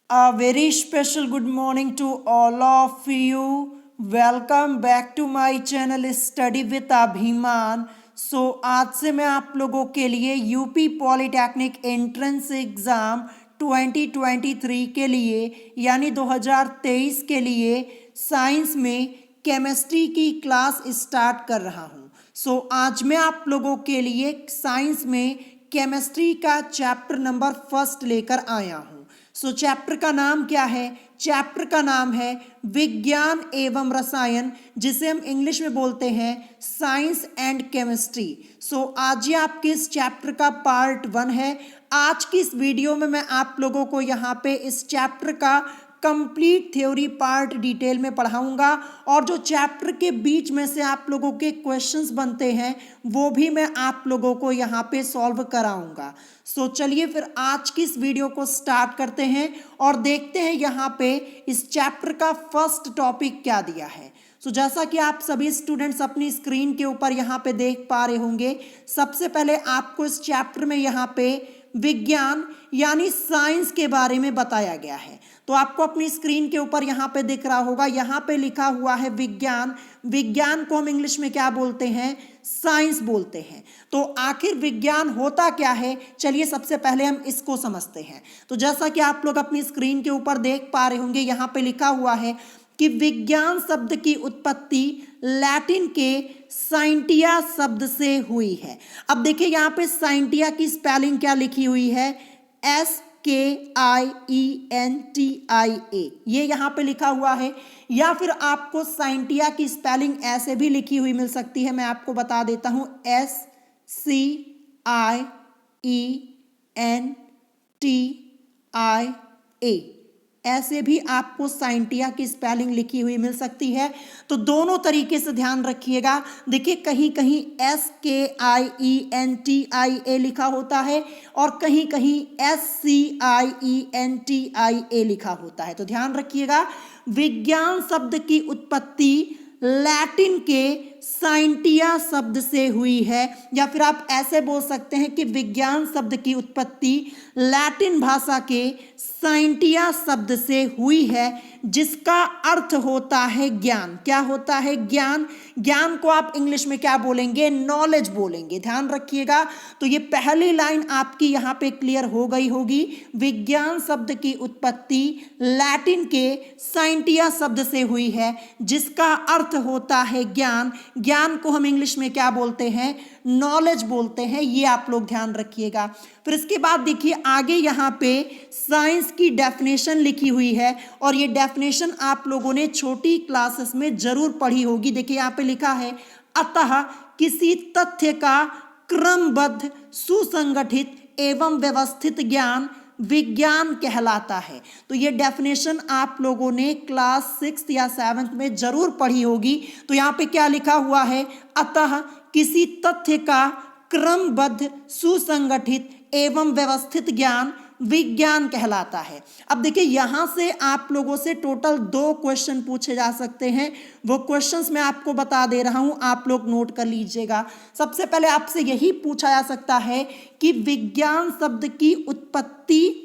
A very special good morning to all of you. Welcome back to my channel Study with Abhiman. आज से मैं आप लोगों के लिए यूपी पॉलिटेक्निक एंट्रेंस एग्ज़ाम 2023 के लिए यानी 2023 के लिए साइंस में केमिस्ट्री की क्लास स्टार्ट कर रहा हूँ। आज मैं आप लोगों के लिए साइंस में केमिस्ट्री का चैप्टर नंबर 1 लेकर आया हूँ। चैप्टर का नाम क्या है? चैप्टर का नाम है विज्ञान एवं रसायन, जिसे हम इंग्लिश में बोलते हैं साइंस एंड केमिस्ट्री। आज ये आपके इस चैप्टर का पार्ट 1 है। आज की इस वीडियो में मैं आप लोगों को यहाँ पे इस चैप्टर का कंप्लीट थ्योरी पार्ट डिटेल में पढ़ाऊंगा और जो चैप्टर के बीच में से आप लोगों के क्वेश्चंस बनते हैं वो भी मैं आप लोगों को यहाँ पे सॉल्व कराऊंगा। चलिए फिर आज की इस वीडियो को स्टार्ट करते हैं और देखते हैं यहाँ पे इस चैप्टर का फर्स्ट टॉपिक क्या दिया है। जैसा कि आप सभी स्टूडेंट्स अपनी स्क्रीन के ऊपर यहाँ पे देख पा रहे होंगे, सबसे पहले आपको इस चैप्टर में यहाँ पे विज्ञान यानी साइंस के बारे में बताया गया है। तो आपको अपनी स्क्रीन के ऊपर यहाँ पे दिख रहा होगा, यहाँ पे लिखा हुआ है विज्ञान। विज्ञान को हम इंग्लिश में क्या बोलते हैं? साइंस बोलते हैं। तो आखिर विज्ञान होता क्या है, चलिए सबसे पहले हम इसको समझते हैं। तो जैसा कि आप लोग अपनी स्क्रीन के ऊपर देख पा रहे होंगे, यहाँ पे लिखा हुआ है कि विज्ञान शब्द की उत्पत्ति लैटिन के साइंटिया शब्द से हुई है। अब देखिए यहाँ पे साइंटिया की स्पेलिंग क्या लिखी हुई है? SKIENTIA, ये यहाँ पे लिखा हुआ है। या फिर आपको साइंटिया की स्पेलिंग ऐसे भी लिखी हुई मिल सकती है, मैं आपको बता देता हूँ SCIENTIA, ऐसे भी आपको साइंटिया की स्पेलिंग लिखी हुई मिल सकती है। तो दोनों तरीके से ध्यान रखिएगा। देखिए कहीं कहीं SKIENTIA लिखा होता है और कहीं कहीं SCIENTIA लिखा होता है। तो ध्यान रखिएगा, विज्ञान शब्द की उत्पत्ति लैटिन के साइंटिया शब्द से हुई है। या फिर आप ऐसे बोल सकते हैं कि विज्ञान शब्द की उत्पत्ति लैटिन भाषा के साइंटिया शब्द से हुई है, जिसका अर्थ होता है ज्ञान। क्या होता है? ज्ञान। ज्ञान को आप इंग्लिश में क्या बोलेंगे? नॉलेज बोलेंगे। ध्यान रखिएगा। तो ये पहली लाइन आपकी यहाँ पे क्लियर हो गई होगी। विज्ञान शब्द की उत्पत्ति लैटिन के साइंटिया शब्द से हुई है, जिसका अर्थ होता है ज्ञान। ज्ञान को हम इंग्लिश में क्या बोलते हैं? नॉलेज बोलते हैं। ये आप लोग ध्यान रखिएगा। फिर इसके बाद देखिए आगे यहाँ पे साइंस की डेफिनेशन लिखी हुई है और ये डेफिनेशन आप लोगों ने छोटी क्लासेस में जरूर पढ़ी होगी। देखिए यहाँ पे लिखा है, अतः किसी तथ्य का क्रमबद्ध, सुसंगठित एवं व्यवस्थित ज्ञान विज्ञान कहलाता है। तो ये डेफिनेशन आप लोगों ने क्लास 6 या 7 में जरूर पढ़ी होगी। तो यहाँ पे क्या लिखा हुआ है? अतः किसी तथ्य का क्रमबद्ध, सुसंगठित एवं व्यवस्थित ज्ञान विज्ञान कहलाता है। अब देखिए यहाँ से आप लोगों से टोटल 2 क्वेश्चन पूछे जा सकते हैं। वो क्वेश्चंस मैं आपको बता दे रहा हूँ, आप लोग नोट कर लीजिएगा। सबसे पहले आपसे यही पूछा जा सकता है कि विज्ञान शब्द की उत्पत्ति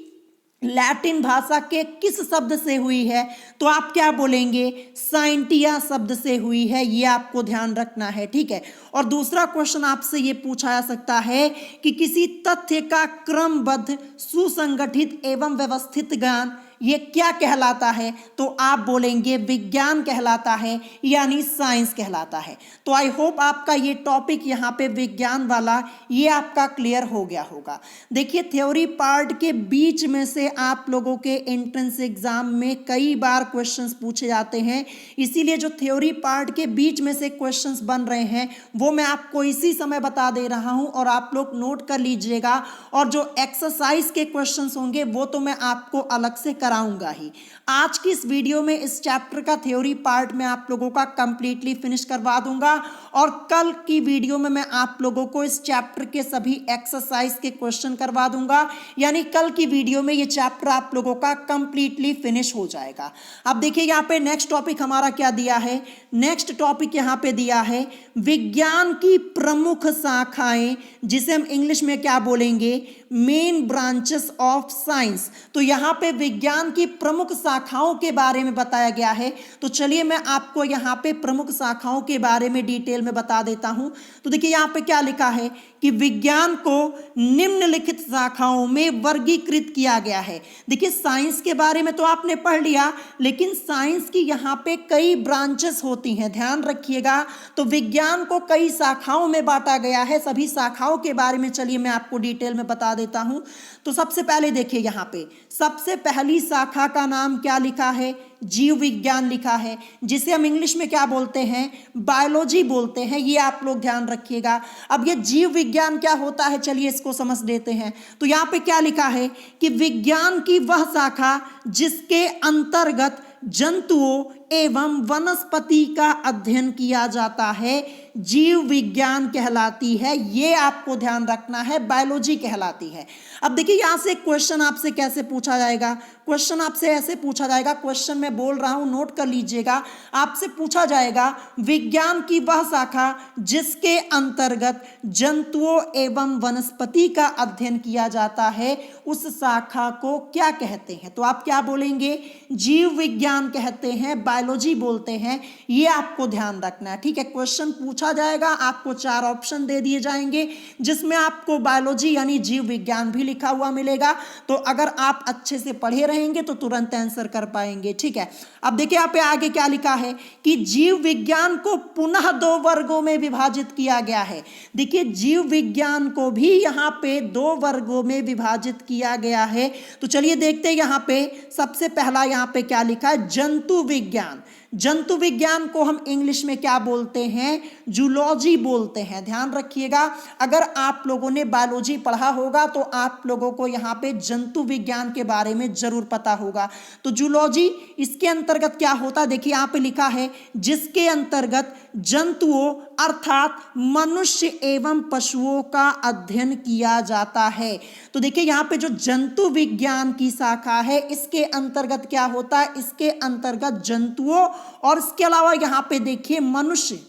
लैटिन भाषा के किस शब्द से हुई है? तो आप क्या बोलेंगे? साइंटिया शब्द से हुई है। ये आपको ध्यान रखना है, ठीक है। और दूसरा क्वेश्चन आपसे ये पूछा जा सकता है कि किसी तथ्य का क्रमबद्ध, सुसंगठित एवं व्यवस्थित ज्ञान ये क्या कहलाता है? तो आप बोलेंगे विज्ञान कहलाता है, यानी साइंस कहलाता है। तो आई होप आपका ये टॉपिक यहाँ पे विज्ञान वाला ये आपका क्लियर हो गया होगा। देखिए थ्योरी पार्ट के बीच में से आप लोगों के एंट्रेंस एग्जाम में कई बार क्वेश्चंस पूछे जाते हैं, इसीलिए जो थ्योरी पार्ट के बीच में से क्वेश्चंस बन रहे हैं वो मैं आपको इसी समय बता दे रहा हूँ और आप लोग नोट कर लीजिएगा। और जो एक्सरसाइज के क्वेश्चंस होंगे वो तो मैं आपको अलग से कराऊंगा ही। आज की इस वीडियो में इस चैप्टर का थ्योरी पार्ट मैं आप लोगों का कंप्लीटली फिनिश करवा दूंगा और कल की वीडियो में मैं आप लोगों को इस चैप्टर के सभी एक्सरसाइज के क्वेश्चन करवा दूंगा। यानी कल की वीडियो में ये चैप्टर आप लोगों का कंप्लीटली फिनिश हो जाएगा। अब देखिए यहाँ पे नेक्स्ट टॉपिक हमारा क्या दिया है? नेक्स्ट टॉपिक यहाँ पे दिया है विज्ञान की प्रमुख शाखाएं, जिसे हम इंग्लिश में क्या बोलेंगे? Main branches of science. तो यहाँ पे विज्ञान विज्ञान की प्रमुख शाखाओं के बारे में बताया गया है। तो चलिए मैं आपको यहाँ पे प्रमुख शाखाओं के बारे में डिटेल में बता देता हूँ। तो देखिए यहाँ पे क्या लिखा है कि विज्ञान को निम्नलिखित शाखाओं में वर्गीकृत किया गया है। देखिए साइंस के बारे में तो आपने पढ़ लिया, लेकिन साइंस की यहाँ पे कई ब्रांचेस होती हैं, ध्यान रखिएगा। तो विज्ञान को कई शाखाओं में बांटा गया है। सभी शाखाओं के बारे में चलिए मैं आपको डिटेल में बता देता हूं। तो सबसे पहले देखिए यहाँ पे सबसे पहली शाखा का नाम क्या लिखा है, जीव विज्ञान लिखा है, जिसे हम इंग्लिश में क्या बोलते हैं, बायोलॉजी बोलते हैं। ये आप लोग ध्यान रखिएगा। अब ये जीव विज्ञान क्या होता है, चलिए इसको समझ लेते हैं। तो यहाँ पे क्या लिखा है कि विज्ञान की वह शाखा जिसके अंतर्गत जंतुओं एवं वनस्पति का अध्ययन किया जाता है, जीव विज्ञान कहलाती है। ये आपको ध्यान रखना है, बायोलॉजी कहलाती है। अब देखिए यहां से क्वेश्चन आपसे कैसे पूछा जाएगा, क्वेश्चन आपसे ऐसे पूछा जाएगा, क्वेश्चन मैं बोल रहा हूं नोट कर लीजिएगा। आपसे पूछा जाएगा विज्ञान की वह शाखा जिसके अंतर्गत जंतुओं एवं वनस्पति का अध्ययन किया जाता है, उस शाखा को क्या कहते हैं। तो आप क्या बोलेंगे, जीव विज्ञान कहते हैं, बायोलॉजी बोलते हैं। ये आपको ध्यान रखना है, ठीक है। क्वेश्चन पूछा जाएगा, आपको 4 ऑप्शन दे दिए जाएंगे, जिसमें आपको बायोलॉजी यानी जीव विज्ञान भी लिखा हुआ मिलेगा। तो अगर आप अच्छे से पढ़े रहेंगे तो तुरंत आंसर कर पाएंगे, ठीक है। अब देखिए यहाँ पे आगे क्या लिखा है कि जीव विज्ञान को पुनः 2 वर्गों में विभाजित किया गया है। देखिए जीव विज्ञान को भी यहाँ पे 2 वर्गों में विभाजित किया गया है। तो चलिए देखते हैं यहाँ पे सबसे पहला यहाँ पे क्या लिखा है, जंतु विज्ञान। जंतु विज्ञान को हम इंग्लिश में क्या बोलते हैं, जूलॉजी बोलते हैं। ध्यान रखिएगा, अगर आप लोगों ने बायोलॉजी पढ़ा होगा तो आप लोगों को यहाँ पे जंतु विज्ञान के बारे में जरूर पता होगा। तो जूलॉजी इसके अंतर्गत क्या होता है, देखिए यहाँ पे लिखा है जिसके अंतर्गत जंतुओं अर्थात मनुष्य एवं पशुओं का अध्ययन किया जाता है। तो देखिए यहाँ पे जो जंतु विज्ञान की शाखा है, इसके अंतर्गत क्या होता है, इसके अंतर्गत जंतुओं और इसके अलावा यहाँ पे देखिए मनुष्य,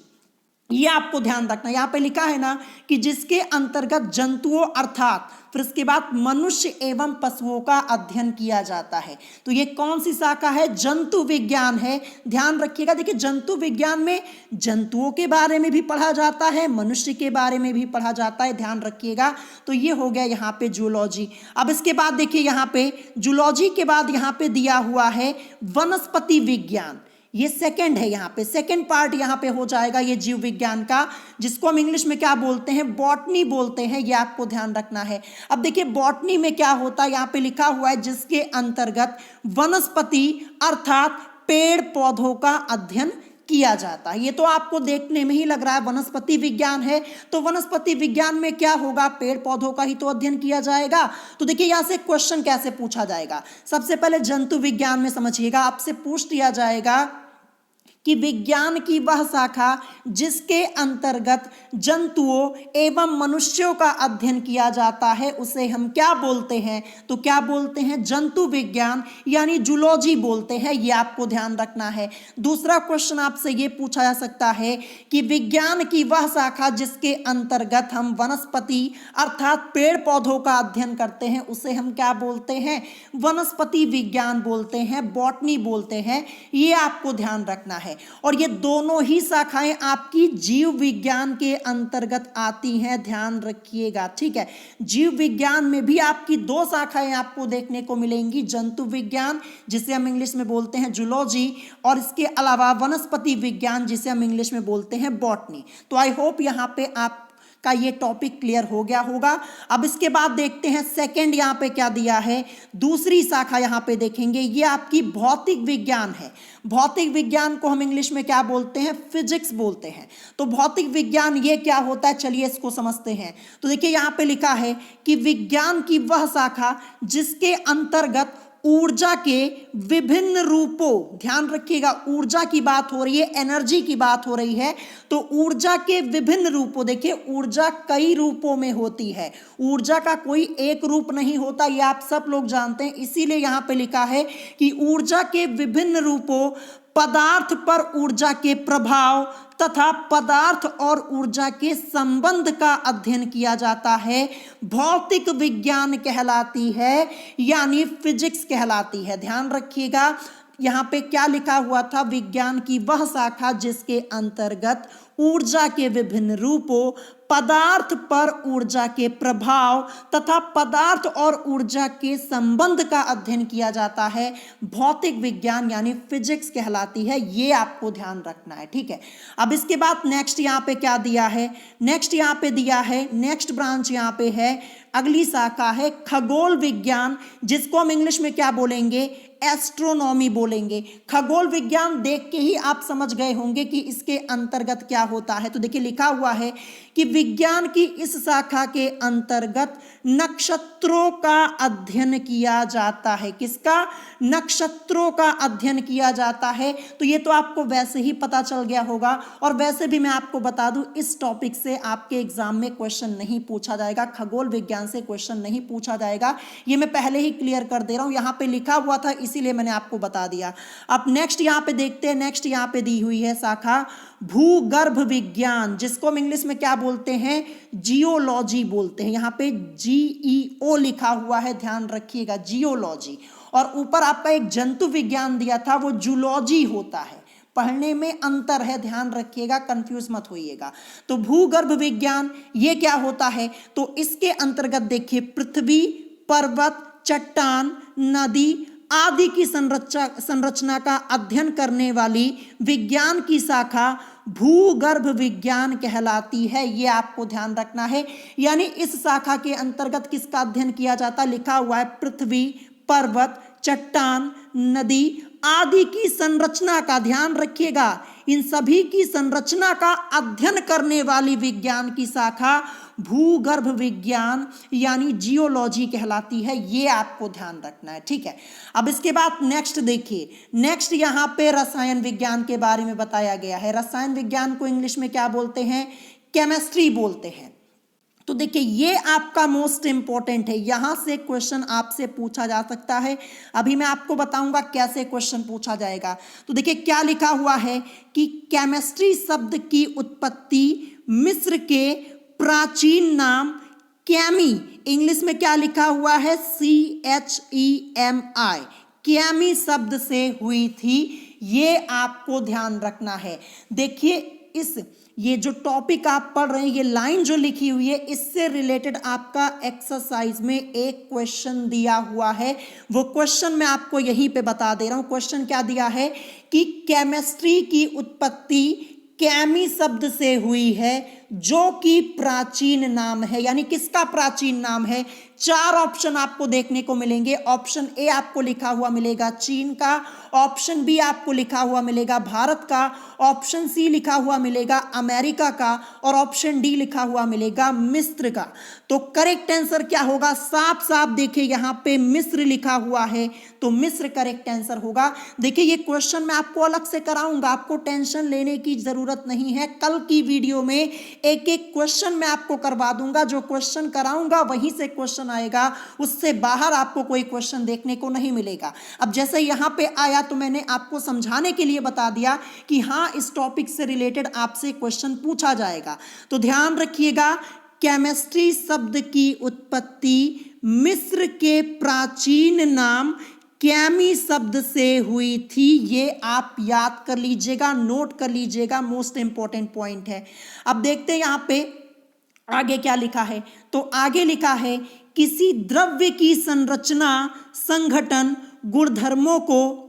ये आपको ध्यान रखना। यहाँ पे लिखा है ना कि जिसके अंतर्गत जंतुओं अर्थात, फिर इसके बाद मनुष्य एवं पशुओं का अध्ययन किया जाता है। तो ये कौन सी शाखा है, जंतु विज्ञान है। ध्यान रखिएगा, देखिए जंतु विज्ञान में जंतुओं के बारे में भी पढ़ा जाता है, मनुष्य के बारे में भी पढ़ा जाता है, ध्यान रखिएगा। तो ये हो गया यहाँ पे जूलॉजी। अब इसके बाद देखिए यहाँ पे जूलॉजी के बाद यहाँ पे दिया हुआ है वनस्पति विज्ञान। ये सेकंड है, यहाँ पे सेकंड पार्ट यहाँ पे हो जाएगा ये जीव विज्ञान का, जिसको हम इंग्लिश में क्या बोलते हैं, बॉटनी बोलते हैं। ये आपको ध्यान रखना है। अब देखिए बॉटनी में क्या होता है, यहाँ पे लिखा हुआ है जिसके अंतर्गत वनस्पति अर्थात पेड़ पौधों का अध्ययन किया जाता है। ये तो आपको देखने में ही लग रहा है वनस्पति विज्ञान है, तो वनस्पति विज्ञान में क्या होगा, पेड़ पौधों का ही तो अध्ययन किया जाएगा। तो देखिए यहाँ से क्वेश्चन कैसे पूछा जाएगा, सबसे पहले जंतु विज्ञान में समझिएगा, आपसे पूछ लिया जाएगा कि विज्ञान की वह शाखा जिसके अंतर्गत जंतुओं एवं मनुष्यों का अध्ययन किया जाता है, उसे हम क्या बोलते हैं। तो क्या बोलते हैं, जंतु विज्ञान यानी जूलॉजी बोलते हैं। ये आपको ध्यान रखना है। दूसरा क्वेश्चन आपसे ये पूछा जा सकता है कि विज्ञान की वह शाखा जिसके अंतर्गत हम वनस्पति अर्थात पेड़ पौधों का अध्ययन करते हैं, उसे हम क्या बोलते हैं, वनस्पति विज्ञान बोलते हैं, बॉटनी बोलते हैं। ये आपको ध्यान रखना है। और ये दोनों ही शाखाएं आपकी जीव विज्ञान के अंतर्गत आती हैं, ध्यान रखिएगा, ठीक है। जीव विज्ञान में भी आपकी 2 शाखाएं आपको देखने को मिलेंगी, जंतु विज्ञान जिसे हम इंग्लिश में बोलते हैं जूलॉजी, और इसके अलावा वनस्पति विज्ञान जिसे हम इंग्लिश में बोलते हैं बॉटनी। तो आई होप यहाँ पे आप का ये टॉपिक क्लियर हो गया होगा। अब इसके बाद देखते हैं सेकंड यहाँ पे क्या दिया है, दूसरी शाखा यहाँ पे देखेंगे, ये आपकी भौतिक विज्ञान है। भौतिक विज्ञान को हम इंग्लिश में क्या बोलते हैं, फिजिक्स बोलते हैं। तो भौतिक विज्ञान ये क्या होता है, चलिए इसको समझते हैं। तो देखिए यहाँ पे लिखा है कि विज्ञान की वह शाखा जिसके अंतर्गत ऊर्जा के विभिन्न रूपों, ध्यान रखिएगा ऊर्जा की बात हो रही है, एनर्जी की बात हो रही है, तो ऊर्जा के विभिन्न रूपों, देखिए ऊर्जा कई रूपों में होती है, ऊर्जा का कोई एक रूप नहीं होता, ये आप सब लोग जानते हैं। इसीलिए यहाँ पे लिखा है कि ऊर्जा के विभिन्न रूपों पदार्थ पर ऊर्जा के प्रभाव तथा पदार्थ और ऊर्जा के संबंध का अध्ययन किया जाता है, भौतिक विज्ञान कहलाती है, यानी फिजिक्स कहलाती है। ध्यान रखिएगा, यहाँ पे क्या लिखा हुआ था, विज्ञान की वह शाखा जिसके अंतर्गत ऊर्जा के विभिन्न रूपों, पदार्थ पर ऊर्जा के प्रभाव तथा पदार्थ और ऊर्जा के संबंध का अध्ययन किया जाता है, भौतिक विज्ञान यानी फिजिक्स कहलाती है। ये आपको ध्यान रखना है, ठीक है। अब इसके बाद नेक्स्ट यहाँ पे क्या दिया है, नेक्स्ट यहाँ पे दिया है, नेक्स्ट ब्रांच यहाँ पे है, अगली शाखा है खगोल विज्ञान, जिसको हम इंग्लिश में क्या बोलेंगे, एस्ट्रोनॉमी बोलेंगे। खगोल विज्ञान देख के ही आप समझ गए होंगे कि इसके अंतर्गत क्या होता है। तो देखिए लिखा हुआ है कि विज्ञान की इस शाखा के अंतर्गत नक्षत्रों का अध्ययन किया जाता है। किसका, नक्षत्रों का अध्ययन किया जाता है। तो ये तो आपको वैसे ही पता चल गया होगा, और वैसे भी मैं आपको बता दूं, इस टॉपिक से आपके एग्जाम में क्वेश्चन नहीं पूछा जाएगा, खगोल विज्ञान से क्वेश्चन नहीं पूछा जाएगा, ये मैं पहले ही क्लियर कर दे रहा हूं। यहाँ पे लिखा हुआ था इसीलिए मैंने आपको बता दिया। अब नेक्स्ट यहाँ पे देखते हैं, नेक्स्ट यहाँ पे दी हुई है शाखा भूगर्भ विज्ञान, जिसको हम इंग्लिश में क्या बोलते हैं, जियोलॉजी बोलते हैं। यहाँ पे GEO लिखा हुआ है, ध्यान रखिएगा, जियोलॉजी। और ऊपर आपका एक जंतु विज्ञान दिया था, वो जूलॉजी होता है। पढ़ने में अंतर है, ध्यान रखिएगा, कंफ्यूज मत होइएगा। तो भूगर्भ विज्ञान ये क्या होता है, तो इसके अंतर्गत देखिए पृथ्वी, पर्वत, चट्टान, नदी आदि की संरचना का अध्ययन करने वाली विज्ञान की शाखा भूगर्भ विज्ञान कहलाती है। ये आपको ध्यान रखना है। यानी इस शाखा के अंतर्गत किसका अध्ययन किया जाता, लिखा हुआ है पृथ्वी, पर्वत, चट्टान, नदी आदि की संरचना का, ध्यान रखिएगा, इन सभी की संरचना का अध्ययन करने वाली विज्ञान की शाखा भूगर्भ विज्ञान यानी जियोलॉजी कहलाती है। ये आपको ध्यान रखना है, ठीक है। अब इसके बाद नेक्स्ट देखिए, नेक्स्ट यहाँ पे रसायन विज्ञान के बारे में बताया गया है। रसायन विज्ञान को इंग्लिश में क्या बोलते हैं, केमिस्ट्री बोलते हैं। तो देखिए ये आपका मोस्ट इंपॉर्टेंट है, यहां से क्वेश्चन आपसे पूछा जा सकता है। अभी मैं आपको बताऊंगा कैसे क्वेश्चन पूछा जाएगा। तो देखिए क्या लिखा हुआ है कि केमिस्ट्री शब्द की उत्पत्ति मिस्र के प्राचीन नाम कैमी, इंग्लिश में क्या लिखा हुआ है, CHEMI, कैमी शब्द से हुई थी। ये आपको ध्यान रखना है। देखिए ये जो टॉपिक आप पढ़ रहे हैं, ये लाइन जो लिखी हुई है, इससे रिलेटेड आपका एक्सरसाइज में एक क्वेश्चन दिया हुआ है। वो क्वेश्चन मैं आपको यहीं पे बता दे रहा हूं। क्वेश्चन क्या दिया है कि केमिस्ट्री की उत्पत्ति कैमी शब्द से हुई है, जो कि प्राचीन नाम है। यानी किसका प्राचीन नाम है, 4 ऑप्शन आपको देखने को मिलेंगे। ऑप्शन ए आपको लिखा हुआ मिलेगा चीन का, ऑप्शन बी आपको लिखा हुआ मिलेगा भारत का, ऑप्शन सी लिखा हुआ मिलेगा अमेरिका का, और ऑप्शन डी लिखा हुआ मिलेगा मिस्र का। तो करेक्ट आंसर क्या होगा, साफ साफ देखिए यहाँ पे मिस्र लिखा हुआ है, तो मिस्र करेक्ट आंसर होगा। देखिए ये क्वेश्चन मैं आपको अलग से कराऊंगा, आपको टेंशन लेने की जरूरत नहीं है। कल की वीडियो में एक एक क्वेश्चन मैं आपको करवा दूंगा, जो क्वेश्चन कराऊंगा वहीं से क्वेश्चन आएगा, उससे बाहर आपको कोई क्वेश्चन देखने को नहीं मिलेगा। अब जैसे यहाँ पे आया तो मैंने आपको समझाने के लिए बता दिया कि हाँ इस टॉपिक से रिलेटेड आपसे क्वेश्चन पूछा जाएगा। तो ध्यान रखिएगा, केमिस्ट्री शब्द की उत्पत्ति मिस्र के प्राचीन नाम कैमी शब्द से हुई थी। ये आप याद कर लीजिएगा, नोट कर लीजिएगा, मोस्ट इंपॉर्टेंट पॉइंट है। अब देखते हैं यहाँ पे आगे क्या लिखा है। तो आगे लिखा है किसी द्रव्य की संरचना, संगठन, गुणधर्मों को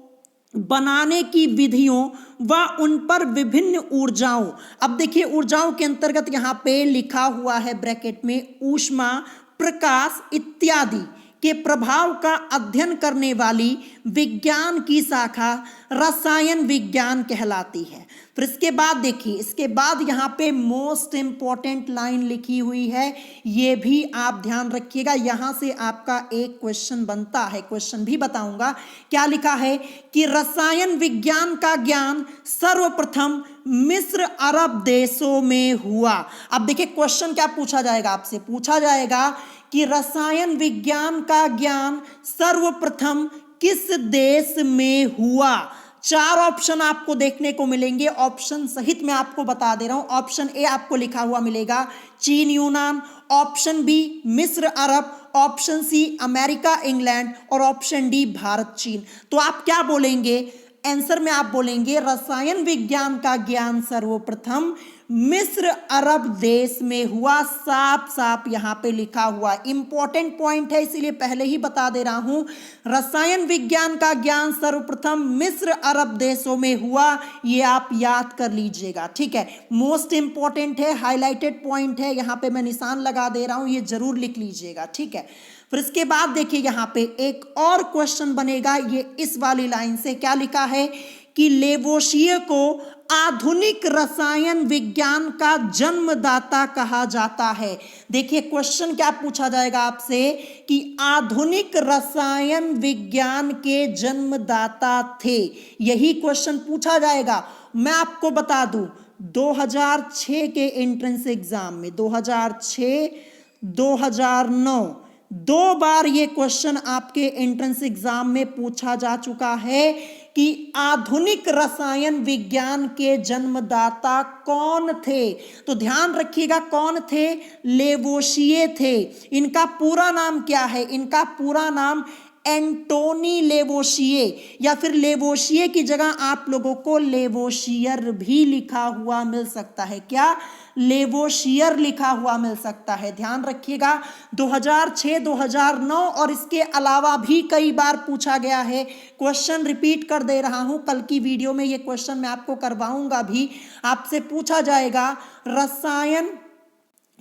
बनाने की विधियों व उन पर विभिन्न ऊर्जाओं। अब देखिए ऊर्जाओं के अंतर्गत यहाँ पे लिखा हुआ है ब्रैकेट में ऊष्मा, प्रकाश इत्यादि के प्रभाव का अध्ययन करने वाली विज्ञान की शाखा रसायन विज्ञान कहलाती है। फिर इसके बाद देखिए, इसके बाद यहाँ पे मोस्ट इंपॉर्टेंट लाइन लिखी हुई है, ये भी आप ध्यान रखिएगा। यहाँ से आपका एक क्वेश्चन बनता है, क्वेश्चन भी बताऊंगा। क्या लिखा है कि रसायन विज्ञान का ज्ञान सर्वप्रथम मिस्र अरब देशों में हुआ। अब देखिए क्वेश्चन क्या पूछा जाएगा, आपसे पूछा जाएगा कि रसायन विज्ञान का ज्ञान सर्वप्रथम किस देश में हुआ। 4 ऑप्शन आपको देखने को मिलेंगे, ऑप्शन सहित मैं आपको बता दे रहा हूं। ऑप्शन ए आपको लिखा हुआ मिलेगा चीन यूनान, ऑप्शन बी मिस्र अरब, ऑप्शन सी अमेरिका इंग्लैंड और ऑप्शन डी भारत चीन। तो आप क्या बोलेंगे आंसर में? आप बोलेंगे रसायन विज्ञान का ज्ञान सर्वप्रथम मिस्र अरब देश में हुआ। साफ साफ यहां पे लिखा हुआ, इंपॉर्टेंट पॉइंट है इसीलिए पहले ही बता दे रहा हूं। रसायन विज्ञान का ज्ञान सर्वप्रथम मिस्र अरब देशों में हुआ, ये आप याद कर लीजिएगा, ठीक है। मोस्ट इंपॉर्टेंट है, हाईलाइटेड पॉइंट है, यहां पे मैं निशान लगा दे रहा हूं, ये जरूर लिख लीजिएगा, ठीक है। फिर इसके बाद देखिए यहां पे एक और क्वेश्चन बनेगा, ये इस वाली लाइन से क्या लिखा है कि लेवोशिये को आधुनिक रसायन विज्ञान का जन्मदाता कहा जाता है। देखिए क्वेश्चन क्या पूछा जाएगा आपसे कि आधुनिक रसायन विज्ञान के जन्मदाता थे, यही क्वेश्चन पूछा जाएगा। मैं आपको बता दूं 2006 के एंट्रेंस एग्जाम में 2006, 2009 2 बार ये क्वेश्चन आपके एंट्रेंस एग्जाम में पूछा जा चुका है कि आधुनिक रसायन विज्ञान के जन्मदाता कौन थे। तो ध्यान रखिएगा कौन थे, लेवोशिये थे। इनका पूरा नाम क्या है? इनका पूरा नाम एंटोनी लेवोशिये, या फिर लेवोशिये की जगह आप लोगों को लेवोशियर भी लिखा हुआ मिल सकता है। क्या? लेवोशियर लिखा हुआ मिल सकता है। ध्यान रखिएगा 2006, 2009 और इसके अलावा भी कई बार पूछा गया है। क्वेश्चन रिपीट कर दे रहा हूं, कल की वीडियो में ये क्वेश्चन मैं आपको करवाऊंगा भी। आपसे पूछा जाएगा रसायन,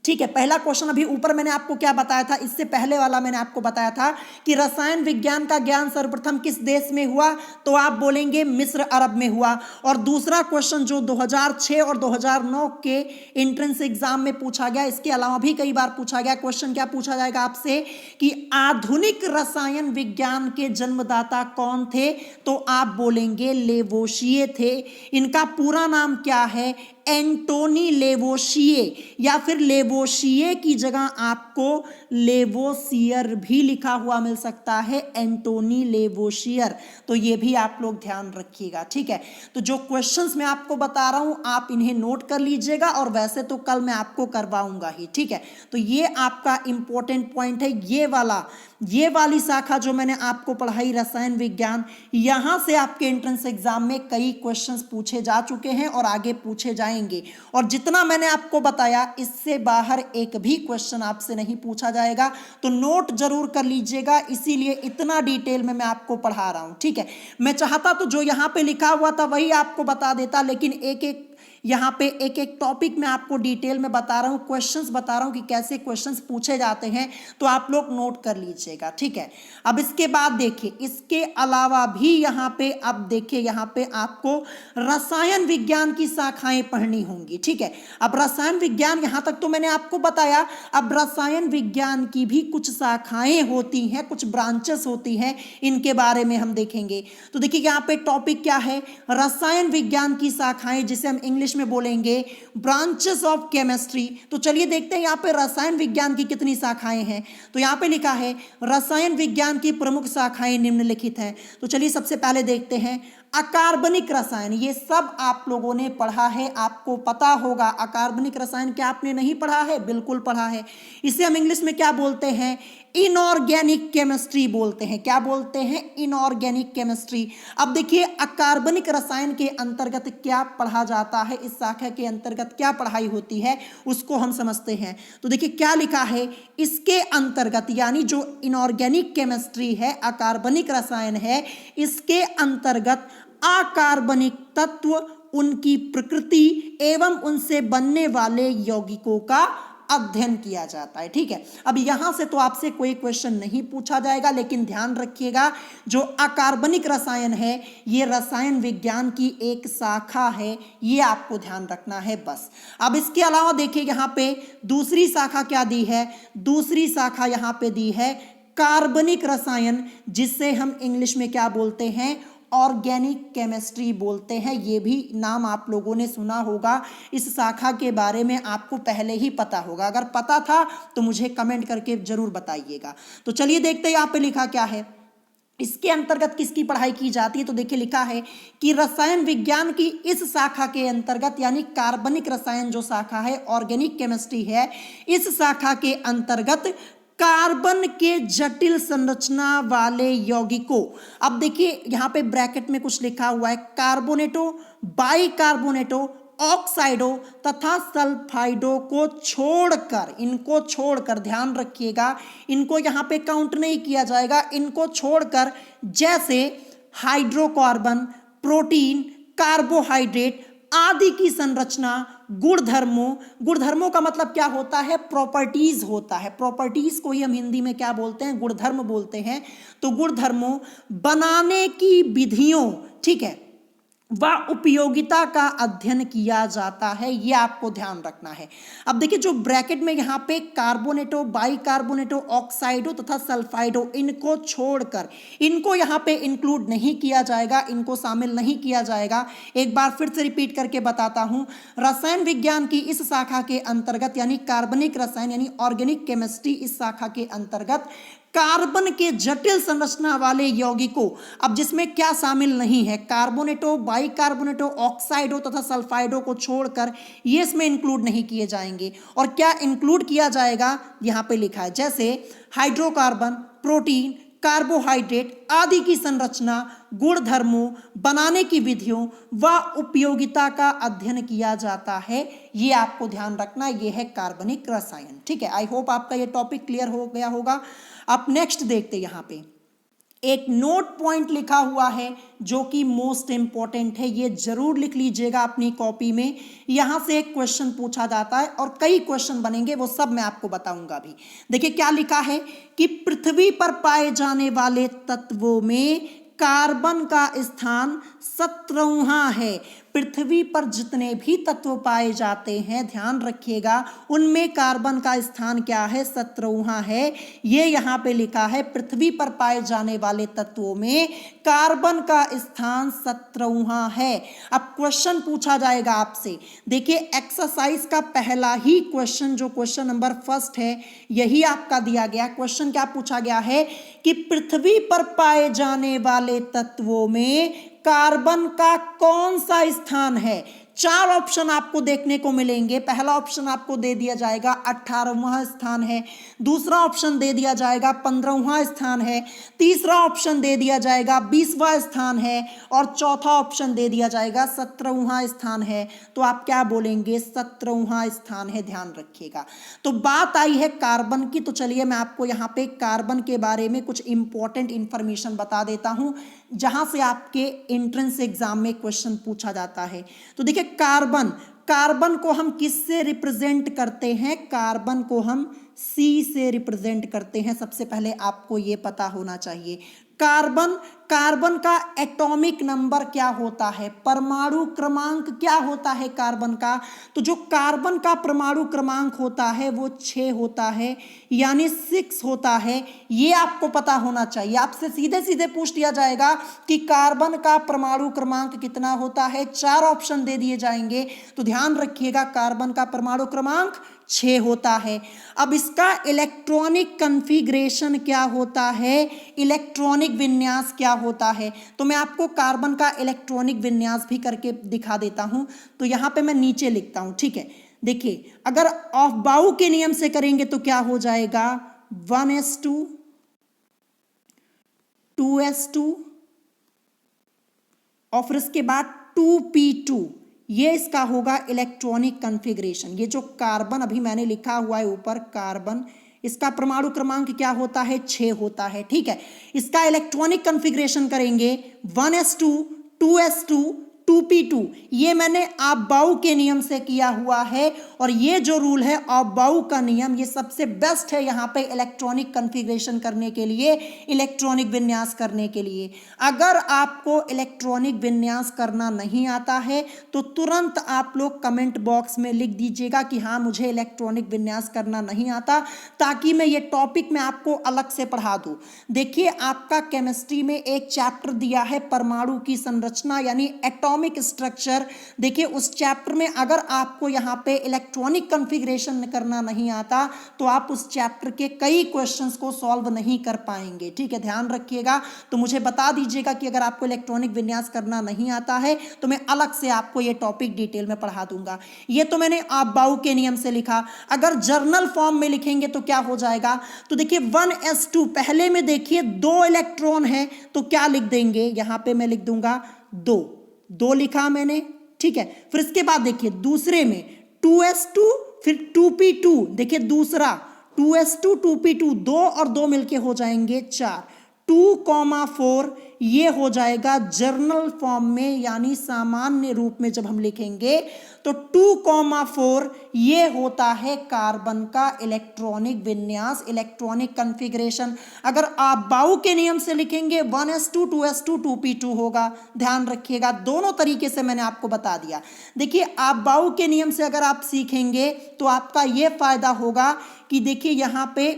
ठीक है। पहला क्वेश्चन अभी ऊपर मैंने आपको क्या बताया था, इससे पहले वाला मैंने आपको बताया था कि रसायन विज्ञान का ज्ञान सर्वप्रथम किस देश में हुआ, तो आप बोलेंगे मिस्र अरब में हुआ। और दूसरा क्वेश्चन जो 2006 और 2009 के एंट्रेंस एग्जाम में पूछा गया, इसके अलावा भी कई बार पूछा गया, क्वेश्चन क्या पूछा जाएगा आपसे कि आधुनिक रसायन विज्ञान के जन्मदाता कौन थे, तो आप बोलेंगे लेवोशिये थे। इनका पूरा नाम क्या है? एंटोनी लेवोशिये, या फिर लेवोशिये की जगह आपको लेवोसियर भी लिखा हुआ मिल सकता है, एंटोनी लेवोशियर। तो ये भी आप लोग ध्यान रखिएगा, ठीक है। तो जो क्वेश्चंस मैं आपको बता रहा हूं आप इन्हें नोट कर लीजिएगा, और वैसे तो कल मैं आपको करवाऊंगा ही, ठीक है। तो ये आपका इंपॉर्टेंट पॉइंट है, ये वाली शाखा जो मैंने आपको पढ़ाई रसायन विज्ञान, यहां से आपके एंट्रेंस एग्जाम में कई क्वेश्चंस पूछे जा चुके हैं और आगे पूछे जाएंगे। और जितना मैंने आपको बताया इससे बाहर एक भी क्वेश्चन आपसे नहीं पूछा जाएगा, तो नोट जरूर कर लीजिएगा, इसीलिए इतना डिटेल में मैं आपको पढ़ा रहा हूं, ठीक है। मैं चाहता तो जो यहां पे लिखा हुआ था वही आपको बता देता, लेकिन यहाँ पे एक एक टॉपिक में आपको डिटेल में बता रहा हूँ, क्वेश्चंस बता रहा हूँ कि कैसे क्वेश्चंस पूछे जाते हैं, तो आप लोग नोट कर लीजिएगा, ठीक है। अब इसके बाद देखिए, इसके अलावा भी यहाँ पे, अब देखिए यहाँ पे आपको रसायन विज्ञान की शाखाएं पढ़नी होंगी, ठीक है। अब रसायन विज्ञान यहाँ तक तो मैंने आपको बताया, अब रसायन विज्ञान की भी कुछ शाखाएं होती हैं, कुछ ब्रांचेस होती हैं, इनके बारे में हम देखेंगे। तो देखिए यहाँ पे टॉपिक क्या है, रसायन विज्ञान की शाखाएं, जिसे हम इंग्लिश में बोलेंगे ब्रांचेस ऑफ केमिस्ट्री। तो चलिए देखते हैं यहाँ पे रसायन विज्ञान की कितनी शाखाएं हैं। तो यहाँ पे लिखा है रसायन विज्ञान की प्रमुख शाखाएं निम्नलिखित हैं। तो चलिए सबसे पहले देखते हैं अकार्बनिक रसायन। ये सब आप लोगों ने पढ़ा है, आपको पता होगा। अकार्बनिक रसायन क्या आपने नहीं पढ़ा है? बिल्कुल पढ़ा है। इसे हम इंग्लिश में क्या बोलते हैं? इनऑर्गेनिक केमिस्ट्री बोलते हैं। क्या बोलते हैं? Inorganic chemistry. अब देखिए अकार्बनिक रसायन के अंतर्गत क्या पढ़ा जाता है, इस शाखा के अंतर्गत क्या पढ़ाई होती है, उसको हम समझते हैं। तो देखिए क्या लिखा है, इसके अंतर्गत, यानी जो इनऑर्गेनिक केमिस्ट्री है, अकार्बनिक रसायन है, इसके अंतर्गत अकार्बनिक तत्व, उनकी प्रकृति एवं उनसे बनने वाले यौगिकों का अध्ययन किया जाता है, ठीक है। अब यहां से तो आपसे कोई क्वेश्चन नहीं पूछा जाएगा, लेकिन ध्यान रखिएगा जो अकार्बनिक रसायन है ये रसायन विज्ञान की एक शाखा है, ये आपको ध्यान रखना है बस। अब इसके अलावा देखिए यहाँ पे दूसरी शाखा क्या दी है, दूसरी शाखा यहाँ पे दी है कार्बनिक रसायन, जिससे हम इंग्लिश में क्या बोलते हैं, ऑर्गेनिक केमिस्ट्री बोलते हैं। ये भी नाम आप लोगों ने सुना होगा, इस शाखा के बारे में आपको पहले ही पता होगा। अगर पता था तो मुझे कमेंट करके जरूर बताइएगा। तो चलिए देखते हैं यहाँ पे लिखा क्या है, इसके अंतर्गत किसकी पढ़ाई की जाती है? तो देखिए लिखा है कि रसायन विज्ञान की इस शाखा के अंतर्गत, यानी कार्बनिक रसायन जो शाखा है, ऑर्गेनिक केमिस्ट्री है, इस शाखा के अंतर्गत कार्बन के जटिल संरचना वाले यौगिकों, अब देखिए यहां पे ब्रैकेट में कुछ लिखा हुआ है, कार्बोनेटो, बाइकार्बोनेटो, ऑक्साइडो तथा सल्फाइडो को छोड़कर, इनको छोड़कर, ध्यान रखिएगा, इनको यहां पे काउंट नहीं किया जाएगा, इनको छोड़कर जैसे हाइड्रोकार्बन, प्रोटीन, कार्बोहाइड्रेट आदि की संरचना, गुणधर्मों का मतलब क्या होता है? प्रॉपर्टीज होता है। प्रॉपर्टीज को ही हम हिंदी में क्या बोलते हैं? गुणधर्म बोलते हैं। तो गुणधर्मों बनाने की विधियों, ठीक है, व उपयोगिता का अध्ययन किया जाता है, यह आपको ध्यान रखना है। अब देखिए जो ब्रैकेट में यहाँ पे कार्बोनेटो, बाइकार्बोनेटो, ऑक्साइडो तथा सल्फाइडो, इनको छोड़कर, इनको यहाँ पे इंक्लूड नहीं किया जाएगा, इनको शामिल नहीं किया जाएगा। एक बार फिर से रिपीट करके बताता हूँ, रसायन विज्ञान की इस शाखा के अंतर्गत, यानी कार्बनिक रसायन यानी ऑर्गेनिक केमिस्ट्री, इस शाखा के अंतर्गत कार्बन के जटिल संरचना वाले यौगिकों, अब जिसमें क्या शामिल नहीं है? कार्बोनेटो, बाइकार्बोनेटो, ऑक्साइडो तथा सल्फाइडो को छोड़कर ये इसमें इंक्लूड नहीं किए जाएंगे। और क्या इंक्लूड किया जाएगा? यहाँ पे लिखा है, जैसे हाइड्रोकार्बन, प्रोटीन, कार्बोहाइड्रेट आदि की संरचना, गुणधर्मों, बनाने की विधियों व उपयोगिता का अध्ययन किया जाता है, ये आपको ध्यान रखना, ये है कार्बनिक रसायन। ठीक है, आई होप आपका ये टॉपिक क्लियर हो गया होगा। अब नेक्स्ट देखते हैं, यहाँ पे एक नोट पॉइंट लिखा हुआ है जो कि मोस्ट इंपॉर्टेंट है, ये जरूर लिख लीजिएगा अपनी कॉपी में। यहां से एक क्वेश्चन पूछा जाता है और कई क्वेश्चन बनेंगे, वो सब मैं आपको बताऊंगा भी। देखिए क्या लिखा है कि पृथ्वी पर पाए जाने वाले तत्वों में कार्बन का स्थान 17वां है। पृथ्वी पर जितने भी तत्व पाए जाते हैं, ध्यान रखिएगा, उनमें कार्बन का स्थान क्या है? 17वां है। ये यहाँ पे लिखा है, पृथ्वी पर पाए जाने वाले तत्वों में कार्बन का स्थान 17वां है। अब क्वेश्चन पूछा जाएगा आपसे, देखिए एक्सरसाइज का पहला ही क्वेश्चन, जो क्वेश्चन नंबर फर्स्ट है, यही आपका दिया गया। क्वेश्चन क्या पूछा गया है कि पृथ्वी पर पाए जाने वाले तत्वों में कार्बन का कौन सा स्थान है? 4 ऑप्शन आपको देखने को मिलेंगे। पहला ऑप्शन आपको दे दिया जाएगा 18वां स्थान है, दूसरा ऑप्शन दे दिया जाएगा 15वां स्थान है, तीसरा ऑप्शन दे दिया जाएगा 20वां स्थान है और चौथा ऑप्शन दे दिया जाएगा 17वां स्थान है। तो आप क्या बोलेंगे? 17वां स्थान है, ध्यान रखिएगा। तो बात आई है कार्बन की, तो चलिए मैं आपको यहाँ पे कार्बन के बारे में कुछ इंपॉर्टेंट इंफॉर्मेशन बता देता हूँ, जहां से आपके एंट्रेंस एग्जाम में क्वेश्चन पूछा जाता है। तो देखिए कार्बन को हम किससे रिप्रेजेंट करते हैं? कार्बन को हम C से रिप्रेजेंट करते हैं। सबसे पहले आपको ये पता होना चाहिए। कार्बन का एटॉमिक नंबर क्या होता है? परमाणु क्रमांक क्या होता है कार्बन का? तो जो कार्बन का परमाणु क्रमांक होता है वो 6 होता है, यानी 6 होता है। ये आपको पता होना चाहिए। आपसे सीधे सीधे पूछ लिया जाएगा कि कार्बन का परमाणु क्रमांक कितना होता है, 4 ऑप्शन दे दिए जाएंगे। तो ध्यान रखिएगा, कार्बन का परमाणु क्रमांक 6 होता है। अब इसका इलेक्ट्रॉनिक कॉन्फ़िगरेशन क्या होता है? इलेक्ट्रॉनिक विन्यास क्या होता है? तो मैं आपको कार्बन का इलेक्ट्रॉनिक विन्यास भी करके दिखा देता हूं। तो यहां पे मैं नीचे लिखता हूं, ठीक है। देखिए अगर ऑफ-बाउ के नियम से करेंगे तो क्या हो जाएगा? 1s2 2s2 और फिर इसके बाद 2p2, ये इसका होगा इलेक्ट्रॉनिक कॉन्फ़िगरेशन। ये जो कार्बन अभी मैंने लिखा हुआ है ऊपर, कार्बन, इसका परमाणु क्रमांक क्या होता है? 6 होता है, ठीक है। इसका इलेक्ट्रॉनिक कॉन्फ़िगरेशन करेंगे 1s2 2s2 2p2, ये मैंने ऑफ-बाउ के नियम से किया हुआ है। और ये जो रूल है ऑफ-बाउ का नियम, ये सबसे बेस्ट है यहाँ पे इलेक्ट्रॉनिक कॉन्फ़िगरेशन करने के लिए, इलेक्ट्रॉनिक विन्यास करने के लिए। अगर आपको इलेक्ट्रॉनिक विन्यास करना नहीं आता है तो तुरंत आप लोग कमेंट बॉक्स में लिख दीजिएगा कि हाँ मुझे इलेक्ट्रॉनिक विन्यास करना नहीं आता, ताकि मैं ये टॉपिक में आपको अलग से पढ़ा दूँ। देखिए आपका केमिस्ट्री में एक चैप्टर दिया है परमाणु की संरचना, यानी एटॉमिक एटॉमिक स्ट्रक्चर, देखिए उस चैप्टर में अगर आपको यहाँ पे इलेक्ट्रॉनिक कॉन्फ़िगरेशन करना नहीं आता तो आप उस चैप्टर के कई क्वेश्चंस को सॉल्व नहीं कर पाएंगे। ठीक है, ध्यान रखिएगा। तो मुझे बता दीजिएगा कि अगर आपको इलेक्ट्रॉनिक विन्यास करना नहीं आता है तो मैं अलग से आपको ये टॉपिक डिटेल में पढ़ा दूंगा। ये तो मैंने अबाउ के नियम से लिखा। अगर जर्नल फॉर्म में लिखेंगे तो क्या हो जाएगा, तो देखिए 1s2, पहले में देखिए 2 इलेक्ट्रॉन है तो क्या लिख देंगे, यहां पे मैं लिख दूंगा 2 लिखा मैंने। ठीक है, फिर इसके बाद देखिए दूसरे में 2s2 फिर 2p2, देखिए दूसरा 2s2 2p2, 2 और 2 मिलके हो जाएंगे 4, 2,4 ये हो जाएगा जर्नल फॉर्म में, यानी सामान्य रूप में जब हम लिखेंगे तो 2,4 ये होता है कार्बन का इलेक्ट्रॉनिक विन्यास, इलेक्ट्रॉनिक कॉन्फ़िगरेशन। अगर आप बाउ के नियम से लिखेंगे 1s2 2s2 2p2 होगा। ध्यान रखिएगा, दोनों तरीके से मैंने आपको बता दिया। देखिए आप बाउ के नियम से अगर आप सीखेंगे तो आपका ये फायदा होगा कि देखिए यहाँ पे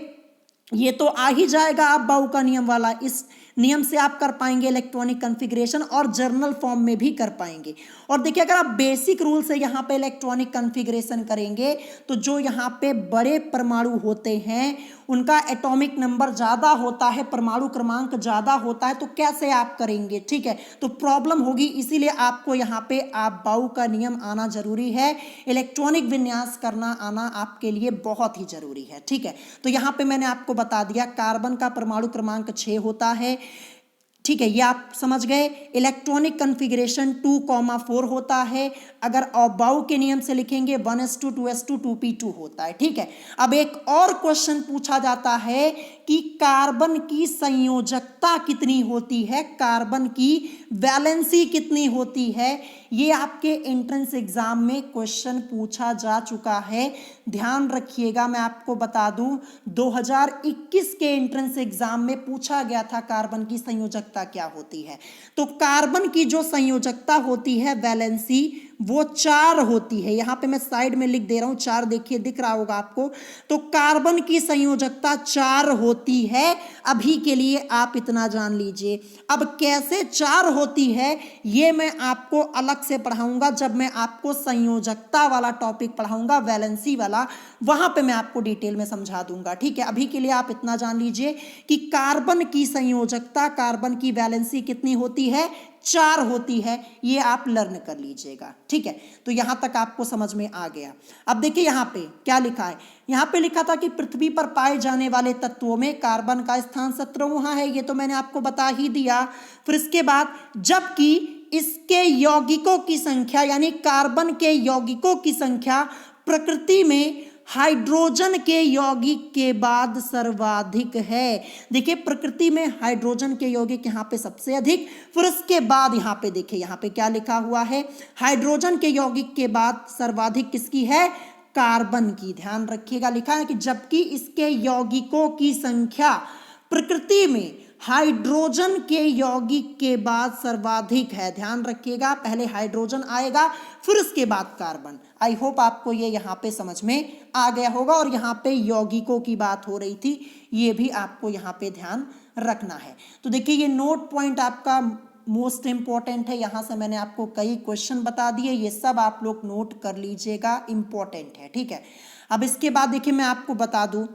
ये तो आ ही जाएगा आप बाउ का नियम वाला, इस नियम से आप कर पाएंगे इलेक्ट्रॉनिक कॉन्फ़िगरेशन और जर्नल फॉर्म में भी कर पाएंगे। और देखिए अगर आप बेसिक रूल से यहाँ पे इलेक्ट्रॉनिक कॉन्फ़िगरेशन करेंगे तो जो यहाँ पे बड़े परमाणु होते हैं उनका एटॉमिक नंबर ज़्यादा होता है, परमाणु क्रमांक ज़्यादा होता है, तो कैसे आप करेंगे। ठीक है, तो प्रॉब्लम होगी, इसीलिए आपको यहाँ पे आप बाउ का नियम आना जरूरी है, इलेक्ट्रॉनिक विन्यास करना आना आपके लिए बहुत ही जरूरी है। ठीक है, तो यहाँ पे मैंने आपको बता दिया कार्बन का परमाणु क्रमांक 6 होता है। ठीक है, ये आप समझ गए। इलेक्ट्रॉनिक कॉन्फ़िगरेशन 2,4 होता है। अगर बाउ के नियम से लिखेंगे 1s2 2s2 2p2 होता है। ठीक है, अब एक और क्वेश्चन पूछा जाता है कि कार्बन की संयोजकता कितनी होती है, कार्बन की वैलेंसी कितनी होती है। ये आपके एंट्रेंस एग्जाम में क्वेश्चन पूछा जा चुका है। ध्यान रखिएगा, मैं आपको बता दूं 2021 के एंट्रेंस एग्जाम में पूछा गया था कार्बन की संयोजकता क्या होती है। तो कार्बन की जो संयोजकता होती है वैलेंसी वो 4 होती है। यहाँ पे मैं साइड में लिख दे रहा हूँ 4, देखिए दिख रहा होगा आपको। तो कार्बन की संयोजकता 4 होती है। अभी के लिए आप इतना जान लीजिए। अब कैसे 4 होती है ये मैं आपको अलग से पढ़ाऊंगा, जब मैं आपको संयोजकता वाला टॉपिक पढ़ाऊंगा, वैलेंसी वाला, वहां पे मैं आपको डिटेल में समझा दूंगा। ठीक है, अभी के लिए आप इतना जान लीजिए कि कार्बन की संयोजकता, कार्बन की वैलेंसी कितनी होती है, 4 होती है। ये आप लर्न कर लीजिएगा। ठीक है, तो यहां तक आपको समझ में आ गया। अब देखिए यहाँ पे क्या लिखा है, यहाँ पे लिखा था कि पृथ्वी पर पाए जाने वाले तत्वों में कार्बन का स्थान 17वां है। ये तो मैंने आपको बता ही दिया। फिर इसके बाद जबकि इसके यौगिकों की संख्या, यानी कार्बन के यौगिकों की संख्या प्रकृति में हाइड्रोजन के यौगिक के बाद सर्वाधिक है। देखिए प्रकृति में हाइड्रोजन के यौगिक यहाँ पे सबसे अधिक, फिर उसके बाद यहाँ पे देखिए यहाँ पे क्या लिखा हुआ है, हाइड्रोजन के यौगिक के बाद सर्वाधिक किसकी है, कार्बन की। ध्यान रखिएगा, लिखा है कि जबकि इसके यौगिकों की संख्या प्रकृति में हाइड्रोजन के यौगिक के बाद सर्वाधिक है। ध्यान रखिएगा, पहले हाइड्रोजन आएगा फिर उसके बाद कार्बन। आई होप आपको ये यहाँ पे समझ में आ गया होगा। और यहाँ पे यौगिकों की बात हो रही थी, ये भी आपको यहाँ पे ध्यान रखना है। तो देखिए ये नोट पॉइंट आपका मोस्ट इंपॉर्टेंट है। यहाँ से मैंने आपको कई क्वेश्चन बता दिए, ये सब आप लोग नोट कर लीजिएगा, इंपॉर्टेंट है। ठीक है, अब इसके बाद देखिए मैं आपको बता दूं,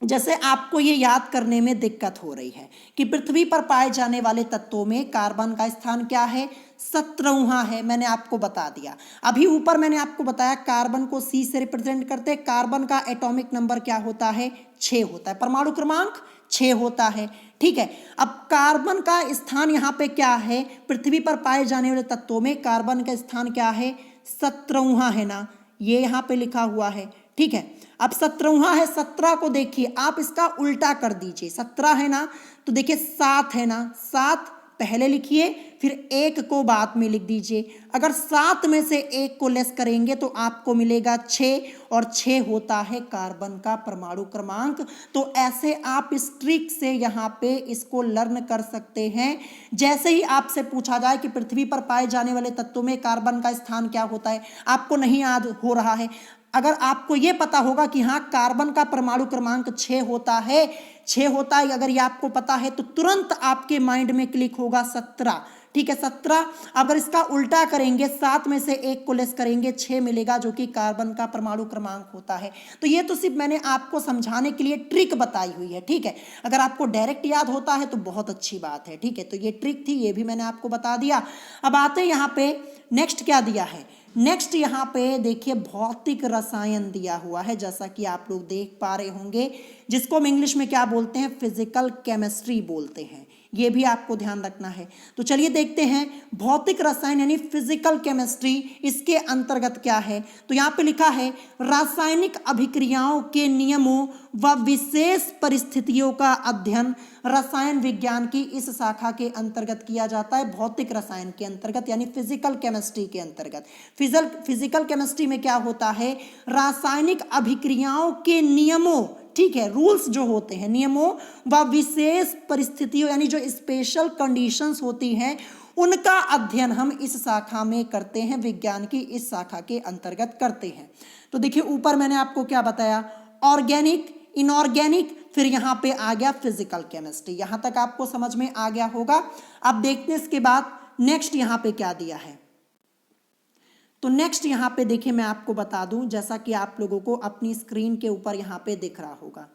जैसे आपको ये याद करने में दिक्कत हो रही है कि पृथ्वी पर पाए जाने वाले तत्वों में कार्बन का स्थान क्या है, 17वां है। मैंने आपको बता दिया। अभी ऊपर मैंने आपको बताया कार्बन को C से रिप्रेजेंट करते हैं। कार्बन का एटॉमिक नंबर क्या होता है, 6 होता है, परमाणु क्रमांक 6 होता है। ठीक है, अब कार्बन का स्थान यहाँ पे क्या है, पृथ्वी पर पाए जाने वाले तत्वों में कार्बन का स्थान क्या है, 17वां है ना, ये यहाँ पे लिखा हुआ है। ठीक है, अब 17वां है, 17 को देखिए आप इसका उल्टा कर दीजिए। 17 है ना, तो देखिए 7 है ना, 7 पहले लिखिए फिर 1 को बाद में लिख दीजिए। अगर 7 में से 1 को लेस करेंगे तो आपको मिलेगा 6, और 6 होता है कार्बन का परमाणु क्रमांक। तो ऐसे आप इस ट्रिक से यहाँ पे इसको लर्न कर सकते हैं। जैसे ही आपसे पूछा जाए कि पृथ्वी पर पाए जाने वाले तत्वों में कार्बन का स्थान क्या होता है, आपको नहीं याद हो रहा है, अगर आपको ये पता होगा कि हाँ कार्बन का परमाणु क्रमांक 6 होता है, 6 होता है, अगर ये आपको पता है तो तुरंत आपके माइंड में क्लिक होगा 17। ठीक है 17, अगर इसका उल्टा करेंगे 7 में से 1 को लेस करेंगे 6 मिलेगा, जो कि कार्बन का परमाणु क्रमांक होता है। तो ये तो सिर्फ मैंने आपको समझाने के लिए ट्रिक बताई हुई है, ठीक है। अगर आपको डायरेक्ट याद होता है तो बहुत अच्छी बात है, ठीक है। तो ये ट्रिक थी, ये भी मैंने आपको बता दिया। अब आते हैं यहाँ पे नेक्स्ट क्या दिया है। नेक्स्ट यहाँ पे देखिए भौतिक रसायन दिया हुआ है, जैसा कि आप लोग देख पा रहे होंगे, जिसको हम इंग्लिश में क्या बोलते हैं, फिजिकल केमिस्ट्री बोलते हैं। ये भी आपको ध्यान रखना है। तो चलिए देखते हैं भौतिक रसायन यानी फिजिकल केमिस्ट्री, इसके अंतर्गत क्या है। तो यहाँ पे लिखा है रासायनिक अभिक्रियाओं के नियमों व विशेष परिस्थितियों का अध्ययन रसायन विज्ञान की इस शाखा के अंतर्गत किया जाता है। भौतिक रसायन के अंतर्गत यानी फिजिकल केमिस्ट्री के अंतर्गत। फिजिकल केमिस्ट्री में क्या होता है, रासायनिक अभिक्रियाओं के नियमों, ठीक है, रूल्स जो होते हैं, नियमों व विशेष परिस्थितियों यानी जो स्पेशल कंडीशंस होती हैं, उनका अध्ययन हम इस शाखा में करते हैं, विज्ञान की इस शाखा के अंतर्गत करते हैं। तो देखिए ऊपर मैंने आपको क्या बताया, ऑर्गेनिक, इनऑर्गेनिक, फिर यहाँ पे आ गया फिजिकल केमिस्ट्री। यहाँ तक आपको समझ में आ गया होगा। अब देखते हैं इसके बाद नेक्स्ट यहाँ पे क्या दिया है। तो नेक्स्ट यहाँ पे देखिए मैं आपको बता दूं, जैसा कि आप लोगों को अपनी स्क्रीन के ऊपर यहाँ पे दिख रहा होगा।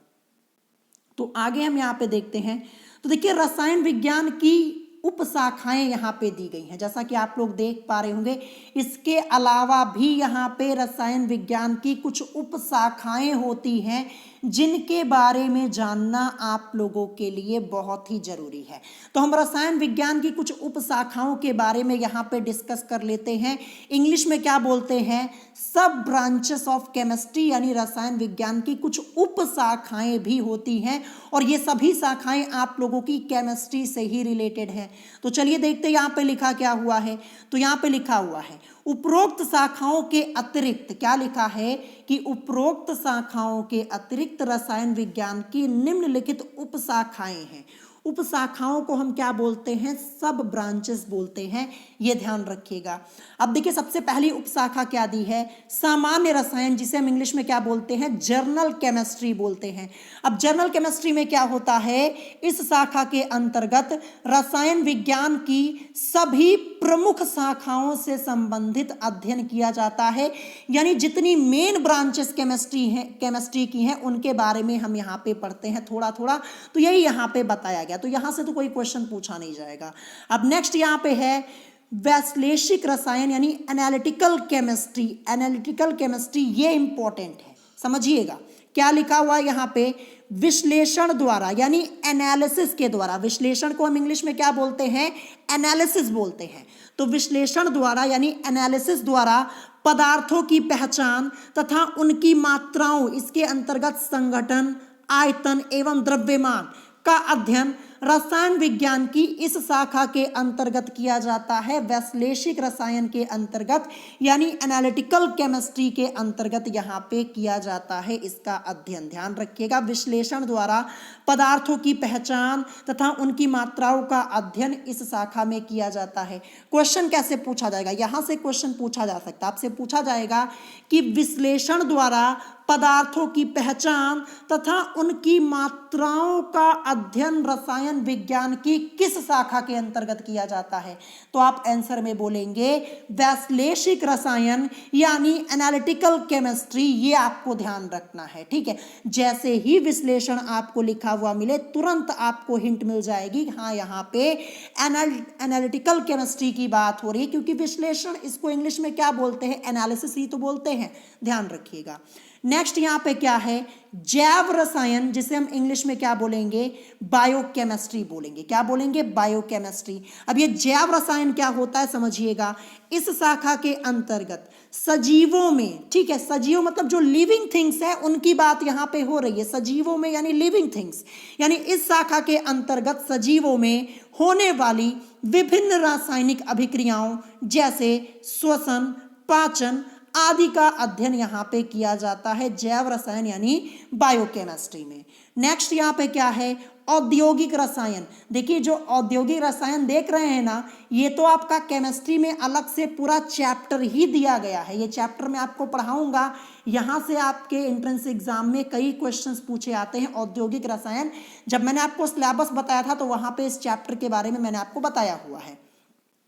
तो आगे हम यहाँ पे देखते हैं। तो देखिए रसायन विज्ञान की उपशाखाएं यहाँ पे दी गई हैं, जैसा कि आप लोग देख पा रहे होंगे। इसके अलावा भी यहाँ पे रसायन विज्ञान की कुछ उपशाखाएं होती हैं, जिनके बारे में जानना आप लोगों के लिए बहुत ही जरूरी है। तो हम रसायन विज्ञान की कुछ उपशाखाओं के बारे में यहाँ पे डिस्कस कर लेते हैं। इंग्लिश में क्या बोलते हैं, सब ब्रांचेस ऑफ केमिस्ट्री, यानी रसायन विज्ञान की कुछ उपशाखाएं भी होती हैं, और ये सभी शाखाएं आप लोगों की केमिस्ट्री से ही रिलेटेड है। तो चलिए देखते हैं यहाँ पे लिखा क्या हुआ है। तो यहाँ पे लिखा हुआ है उपरोक्त शाखाओं के अतिरिक्त, क्या लिखा है कि उपरोक्त शाखाओं के अतिरिक्त रसायन विज्ञान की निम्नलिखित उपशाखाएं हैं। उपशाखाओं को हम क्या बोलते हैं, सब ब्रांचेस बोलते हैं, ये ध्यान रखिएगा। अब देखिए सबसे पहली उपशाखा क्या दी है, सामान्य रसायन, जिसे हम इंग्लिश में क्या बोलते हैं, जर्नल केमिस्ट्री बोलते हैं। अब जर्नल केमिस्ट्री में क्या होता है, इस शाखा के अंतर्गत रसायन विज्ञान की सभी प्रमुख शाखाओं से संबंधित अध्ययन किया जाता है, यानी जितनी मेन ब्रांचेस केमिस्ट्री की हैं उनके बारे में हम यहाँ पे पढ़ते हैं थोड़ा थोड़ा। तो यही यहाँ पे बताया गया, तो यहाँ से तो कोई क्वेश्चन पूछा नहीं जाएगा। अब नेक्स्ट यहाँ पे है वैश्लेषिक रसायन यानी एनालिटिकल केमिस्ट्री। एनालिटिकल केमिस्ट्री ये इंपॉर्टेंट है, समझिएगा क्या लिखा हुआ है यहाँ पे, विश्लेषण द्वारा यानी एनालिसिस के द्वारा। विश्लेषण को हम इंग्लिश में क्या बोलते हैं, एनालिसिस बोलते हैं। तो विश्लेषण द्वारा यानी एनालिसिस द्वारा पदार्थों की पहचान तथा उनकी मात्राओं, इसके अंतर्गत संगठन, आयतन एवं द्रव्यमान का अध्ययन रसायन विज्ञान की इस शाखा के अंतर्गत किया जाता है, वैश्लेषिक रसायन के अंतर्गत यानी एनालिटिकल केमिस्ट्री के अंतर्गत यहाँ पे किया जाता है इसका अध्ययन। ध्यान रखिएगा, विश्लेषण द्वारा पदार्थों की पहचान तथा उनकी मात्राओं का अध्ययन इस शाखा में किया जाता है। क्वेश्चन कैसे पूछा जाएगा, यहाँ से क्वेश्चन पूछा जा सकता है, आपसे पूछा जाएगा कि विश्लेषण द्वारा पदार्थों की पहचान तथा उनकी मात्राओं का अध्ययन रसायन विज्ञान की किस शाखा के अंतर्गत किया जाता है। तो आप आंसर में बोलेंगे वैश्लेषिक रसायन यानी एनालिटिकल केमिस्ट्री, ये आपको ध्यान रखना है, ठीक है। जैसे ही विश्लेषण आपको लिखा हुआ मिले तुरंत आपको हिंट मिल जाएगी, हाँ यहाँ पे एनालिटिकल केमिस्ट्री की बात हो रही है, क्योंकि विश्लेषण इसको इंग्लिश में क्या बोलते हैं, एनालिसिस ही तो बोलते हैं, ध्यान रखिएगा। नेक्स्ट यहाँ पे क्या है, जैव रसायन, जिसे हम इंग्लिश में क्या बोलेंगे, बायोकेमिस्ट्री बोलेंगे। क्या बोलेंगे, बायोकेमिस्ट्री। अब ये जैव रसायन क्या होता है समझिएगा, इस शाखा के अंतर्गत सजीवों में, ठीक है, सजीव मतलब जो लिविंग थिंग्स है उनकी बात यहाँ पे हो रही है, सजीवों में यानी लिविंग थिंग्स, यानी इस शाखा के अंतर्गत सजीवों में होने वाली विभिन्न रासायनिक अभिक्रियाओं जैसे श्वसन, पाचन आदि का अध्ययन यहाँ पे किया जाता है जैव रसायन यानी बायोकेमिस्ट्री में। नेक्स्ट यहाँ पे क्या है, औद्योगिक रसायन। देखिए जो औद्योगिक रसायन देख रहे हैं ना, ये तो आपका केमिस्ट्री में अलग से पूरा चैप्टर ही दिया गया है, ये चैप्टर मैं आपको पढ़ाऊंगा। यहाँ से आपके एंट्रेंस एग्जाम में कई क्वेश्चंस पूछे आते हैं औद्योगिक रसायन। जब मैंने आपको सिलेबस बताया था तो वहाँ पे इस चैप्टर के बारे में मैंने आपको बताया हुआ है।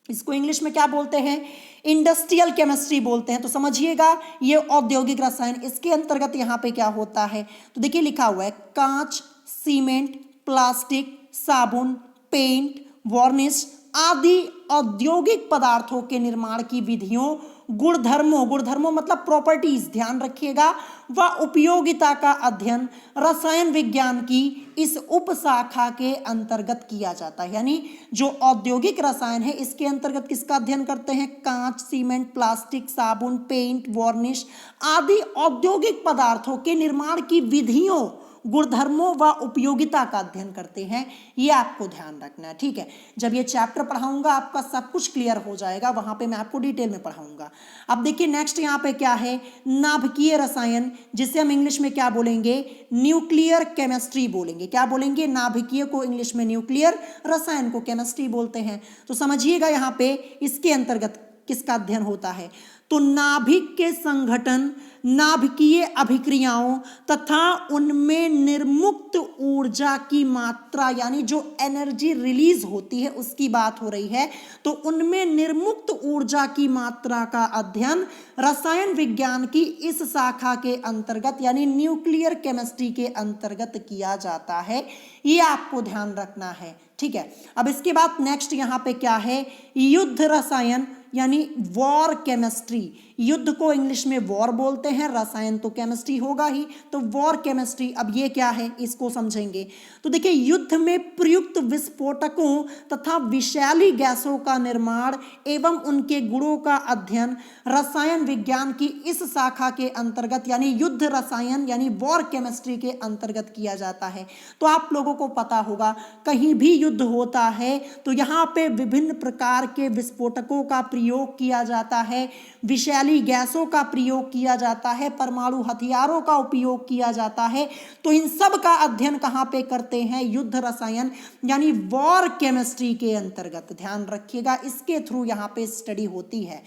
इसको इंग्लिश में क्या बोलते हैं, इंडस्ट्रियल केमिस्ट्री बोलते हैं। तो समझिएगा ये औद्योगिक रसायन, इसके अंतर्गत यहाँ पे क्या होता है, तो देखिए लिखा हुआ है कांच, सीमेंट, प्लास्टिक, साबुन, पेंट, वार्निश आदि औद्योगिक पदार्थों के निर्माण की विधियों, गुणधर्मों मतलब प्रॉपर्टीज, ध्यान रखिएगा, व उपयोगिता का अध्ययन रसायन विज्ञान की इस उपशाखा के अंतर्गत किया जाता है। यानी जो औद्योगिक रसायन है इसके अंतर्गत किसका अध्ययन करते हैं, कांच, सीमेंट, प्लास्टिक, साबुन, पेंट, वार्निश आदि औद्योगिक पदार्थों के निर्माण की विधियों, गुणधर्मों व उपयोगिता का अध्ययन करते हैं। ये आपको ध्यान रखना है, ठीक है। जब ये चैप्टर पढ़ाऊंगा आपका सब कुछ क्लियर हो जाएगा, वहां पे मैं आपको डिटेल में पढ़ाऊंगा। अब देखिए नेक्स्ट यहाँ पे क्या है, नाभिकीय रसायन, जिसे हम इंग्लिश में क्या बोलेंगे, न्यूक्लियर केमिस्ट्री बोलेंगे। क्या बोलेंगे, नाभिकीय को इंग्लिश में न्यूक्लियर, रसायन को केमिस्ट्री बोलते हैं। तो समझिएगा यहाँ पे इसके अंतर्गत किसका अध्ययन होता है, तो नाभिक के संगठन, नाभिकीय अभिक्रियाओं तथा उनमें निर्मुक्त ऊर्जा की मात्रा, यानी जो एनर्जी रिलीज होती है उसकी बात हो रही है, तो उनमें निर्मुक्त ऊर्जा की मात्रा का अध्ययन रसायन विज्ञान की इस शाखा के अंतर्गत यानी न्यूक्लियर केमिस्ट्री के अंतर्गत किया जाता है। ये आपको ध्यान रखना है, ठीक है। अब इसके बाद नेक्स्ट यहाँ पे क्या है, युद्ध रसायन यानी वॉर केमिस्ट्री। युद्ध को इंग्लिश में वॉर बोलते हैं, रसायन तो केमिस्ट्री होगा ही, तो वॉर केमिस्ट्री। अब ये क्या है इसको समझेंगे। तो देखिए युद्ध में प्रयुक्त विस्फोटकों तथा विषैली गैसों का निर्माण एवं उनके गुणों का अध्ययन रसायन विज्ञान की इस शाखा के अंतर्गत यानी युद्ध रसायन यानी वॉर केमिस्ट्री के अंतर्गत किया जाता है। तो आप लोगों को पता होगा कहीं भी युद्ध होता है तो यहाँ पे विभिन्न प्रकार के विस्फोटकों का प्रयोग किया जाता है, विषैली गैसों का प्रयोग किया जाता है, परमाणु हथियारों का उपयोग किया जाता है। तो इन सब का अध्ययन कहाँ पे करते हैं, युद्ध रसायन यानी वॉर केमिस्ट्री के अंतर्गत। ध्यान रखिएगा इसके थ्रू यहाँ पे स्टडी होती है।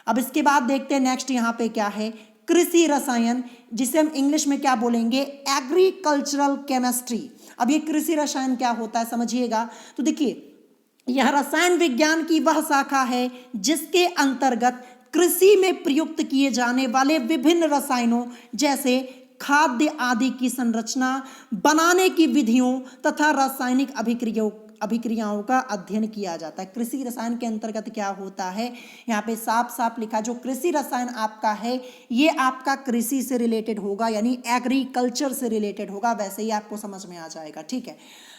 अब इसके बाद देखते हैं नेक्स्ट यहाँ पे क्या है, कृषि रसायन, जिसे हम इंग्लिश में क्या बोलेंगे, एग्रीकल्चरल केमिस्ट्री। अब ये कृषि रसायन क्या होता है समझिएगा। तो देखिए यह रसायन विज्ञान की वह शाखा है जिसके अंतर्गत कृषि में प्रयुक्त किए जाने वाले विभिन्न रसायनों जैसे खाद्य आदि की संरचना, बनाने की विधियों तथा रासायनिक अभिक्रियाओं का अध्ययन किया जाता है। कृषि रसायन के अंतर्गत क्या होता है, यहाँ पे साफ साफ लिखा, जो कृषि रसायन आपका है ये आपका कृषि से रिलेटेड होगा यानी एग्रीकल्चर से रिलेटेड होगा, वैसे ही आपको समझ में आ जाएगा, ठीक है।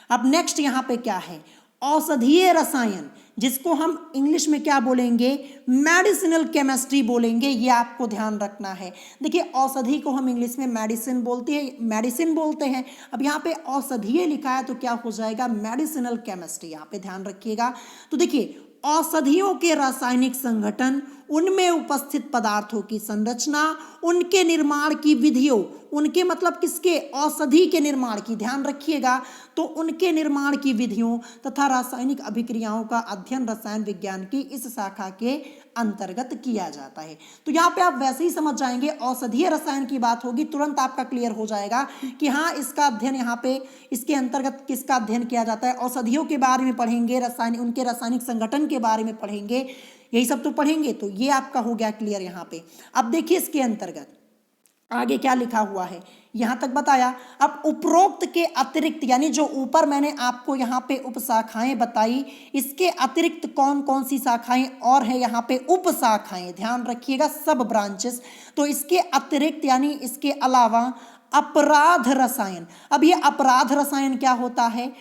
अब नेक्स्ट यहाँ पे क्या है, औषधीय रसायन, जिसको हम इंग्लिश में क्या बोलेंगे, मेडिसिनल केमिस्ट्री बोलेंगे। ये आपको ध्यान रखना है। देखिए औषधि को हम इंग्लिश में मेडिसिन बोलते हैं। अब यहाँ पे औषधीय लिखा है तो क्या हो जाएगा, मेडिसिनल केमिस्ट्री। यहाँ पे ध्यान रखिएगा। तो देखिए औषधियों के रासायनिक संगठन, उनमें उपस्थित पदार्थों की संरचना, उनके निर्माण की विधियों, उनके मतलब किसके, औषधि के निर्माण की, ध्यान रखिएगा, तो उनके निर्माण की विधियों तथा रासायनिक अभिक्रियाओं का अध्ययन रसायन विज्ञान की इस शाखा के अंतर्गत किया जाता है। तो यहाँ पे आप वैसे ही समझ जाएंगे, औषधीय रसायन की बात होगी तुरंत आपका क्लियर हो जाएगा कि हाँ इसका अध्ययन यहाँ पे इसके अंतर्गत किसका अध्ययन किया जाता है। औषधियों के बारे में पढ़ेंगे, उनके रासायनिक संगठन के बारे में पढ़ेंगे, यही सब तो पढ़ेंगे। तो ये आपका हो गया क्लियर यहाँ पे। अब देखिए इसके अंतर्गत आगे क्या लिखा हुआ है, यहां तक बताया। अब उपरोक्त के अतिरिक्त यानी जो ऊपर मैंने आपको यहाँ पे उपशाखाएं बताई, इसके अतिरिक्त कौन कौन सी शाखाएं और है यहाँ पे उपशाखाएं, ध्यान रखिएगा, सब ब्रांचेस। तो इसके अतिरिक्त यानी इसके अलावा अपराध रसायन। अब ये अपराध रसायन क्या होता है,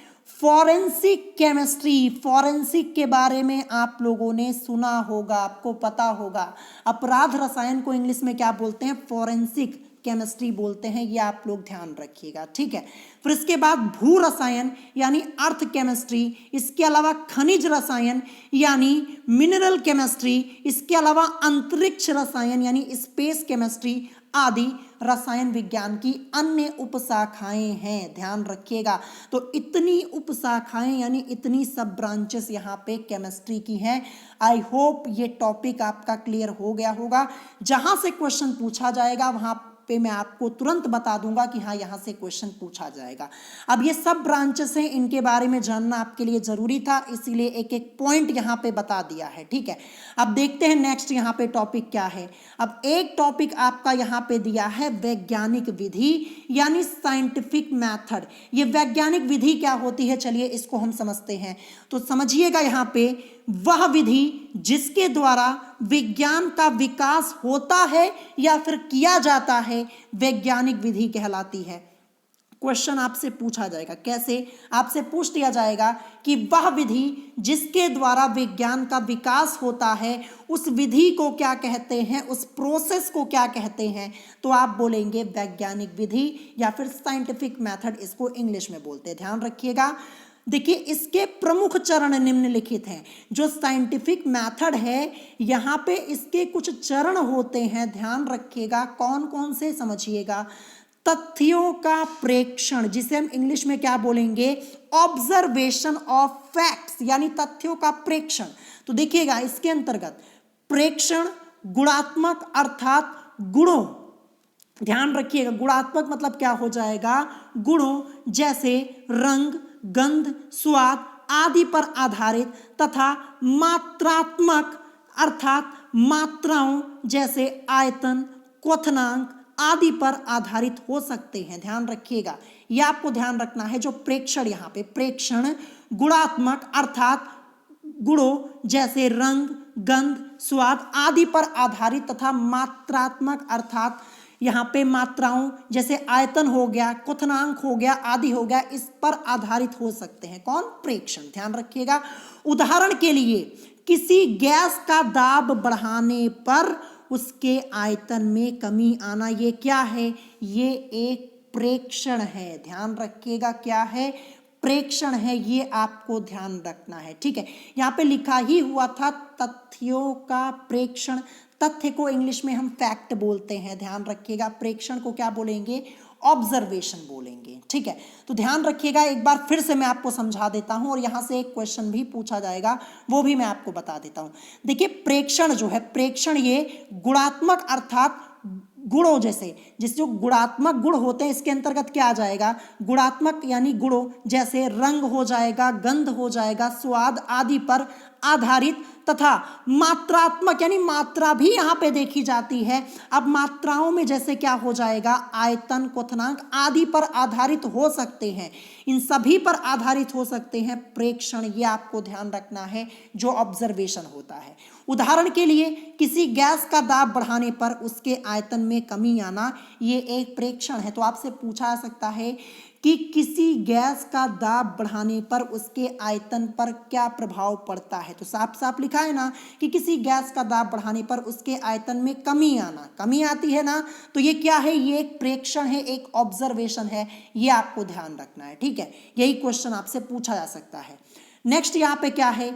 फॉरेंसिक केमिस्ट्री। फॉरेंसिक के बारे में आप लोगों ने सुना होगा, आपको पता होगा। अपराध रसायन को इंग्लिश में क्या बोलते हैं, फॉरेंसिक केमिस्ट्री बोलते हैं। ये आप लोग ध्यान रखिएगा, ठीक है। फिर इसके बाद भू रसायन यानी अर्थ केमिस्ट्री, इसके अलावा खनिज रसायन यानी मिनरल केमिस्ट्री, इसके अलावा अंतरिक्ष रसायन यानी स्पेस केमिस्ट्री आदि रसायन विज्ञान की अन्य उपशाखाएं हैं, ध्यान रखिएगा। तो इतनी उपशाखाएं यानी इतनी सब ब्रांचेस यहाँ पे केमिस्ट्री की हैं। आई होप ये टॉपिक आपका क्लियर हो गया होगा। जहां से क्वेश्चन पूछा जाएगा वहां पे मैं आपको तुरंत बता दूंगा कि हाँ यहाँ से क्वेश्चन पूछा जाएगा। अब ये सब ब्रांचेस हैं, इनके बारे में जानना आपके लिए जरूरी था, इसीलिए एक एक पॉइंट यहाँ पे बता दिया है। ठीक है, अब देखते हैं नेक्स्ट यहाँ पे टॉपिक क्या है। अब एक टॉपिक आपका यहाँ पे दिया है वैज्ञानिक विधि यानी साइंटिफिक मेथड। ये वैज्ञानिक विधि क्या होती है, चलिए इसको हम समझते हैं। तो समझिएगा यहाँ पे, वह विधि जिसके द्वारा विज्ञान का विकास होता है या फिर किया जाता है, वैज्ञानिक विधि कहलाती है। क्वेश्चन आपसे पूछा जाएगा, कैसे? आपसे पूछ दिया जाएगा कि वह विधि जिसके द्वारा विज्ञान का विकास होता है, उस विधि को क्या कहते हैं, उस प्रोसेस को क्या कहते हैं? तो आप बोलेंगे वैज्ञानिक विधि या फिर साइंटिफिक मेथड, इसको इंग्लिश में बोलते हैं। ध्यान रखिएगा, देखिए इसके प्रमुख चरण निम्नलिखित हैं। जो साइंटिफिक मेथड है, यहाँ पे इसके कुछ चरण होते हैं, ध्यान रखिएगा। कौन कौन से, समझिएगा। तथ्यों का प्रेक्षण, जिसे हम इंग्लिश में क्या बोलेंगे, ऑब्जर्वेशन ऑफ फैक्ट्स, यानी तथ्यों का प्रेक्षण। तो देखिएगा इसके अंतर्गत प्रेक्षण गुणात्मक अर्थात गुणों, ध्यान रखिएगा, गुणात्मक मतलब क्या हो जाएगा, गुणों जैसे रंग, गंध, स्वाद आदि पर आधारित, तथा मात्रात्मक अर्थात मात्राओं जैसे आयतन, क्वथनांक आदि पर आधारित हो सकते हैं। ध्यान रखिएगा, यह आपको ध्यान रखना है। जो प्रेक्षण, यहाँ पे प्रेक्षण गुणात्मक अर्थात गुणों जैसे रंग, गंध, स्वाद आदि पर आधारित, तथा मात्रात्मक अर्थात यहाँ पे मात्राओं जैसे आयतन हो गया, क्वथनांक हो गया आदि हो गया, इस पर आधारित हो सकते हैं। कौन? प्रेक्षण। ध्यान रखिएगा, उदाहरण के लिए किसी गैस का दाब बढ़ाने पर उसके आयतन में कमी आना, ये क्या है, ये एक प्रेक्षण है। ध्यान रखिएगा, क्या है, प्रेक्षण है, ये आपको ध्यान रखना है। ठीक है, यहाँ पे लिखा ही हुआ था तथ्यों का प्रेक्षण। तथ्य को इंग्लिश में हम फैक्ट बोलते हैं, ध्यान रखिएगा। प्रेक्षण को क्या बोलेंगे, ऑब्जर्वेशन बोलेंगे। ठीक है, तो ध्यान रखिएगा, एक बार फिर से मैं आपको समझा देता हूं और यहां से एक क्वेश्चन भी पूछा जाएगा, वो भी मैं आपको बता देता हूं। देखिए प्रेक्षण जो है, प्रेक्षण ये गुणात्मक अर्थात गुणों जैसे, जिस जो गुणात्मक गुण होते हैं, इसके अंतर्गत क्या आ जाएगा, गुणात्मक यानी गुणों जैसे रंग हो जाएगा, गंध हो जाएगा, स्वाद आदि पर आधारित, तथा मात्रात्मक यानी मात्रा भी यहाँ पे देखी जाती है। अब मात्राओं में जैसे क्या हो जाएगा, आयतन, क्वथनांक आदि पर आधारित हो सकते हैं, इन सभी पर आधारित हो सकते हैं प्रेक्षण, ये आपको ध्यान रखना है, जो ऑब्जर्वेशन होता है। उदाहरण के लिए किसी गैस का दाब बढ़ाने पर उसके आयतन में कमी आना, ये एक प्रेक्षण है। तो आपसे पूछा जा सकता है कि किसी गैस का दाब बढ़ाने पर उसके आयतन पर क्या प्रभाव पड़ता है। तो साफ साफ लिखा है ना कि किसी गैस का दाब बढ़ाने पर उसके आयतन में कमी आना, कमी आती है ना, तो ये क्या है, ये एक प्रेक्षण है, एक ऑब्जर्वेशन है, ये आपको ध्यान रखना है। ठीक है, यही क्वेश्चन आपसे पूछा जा सकता है। नेक्स्ट यहाँ पे क्या है,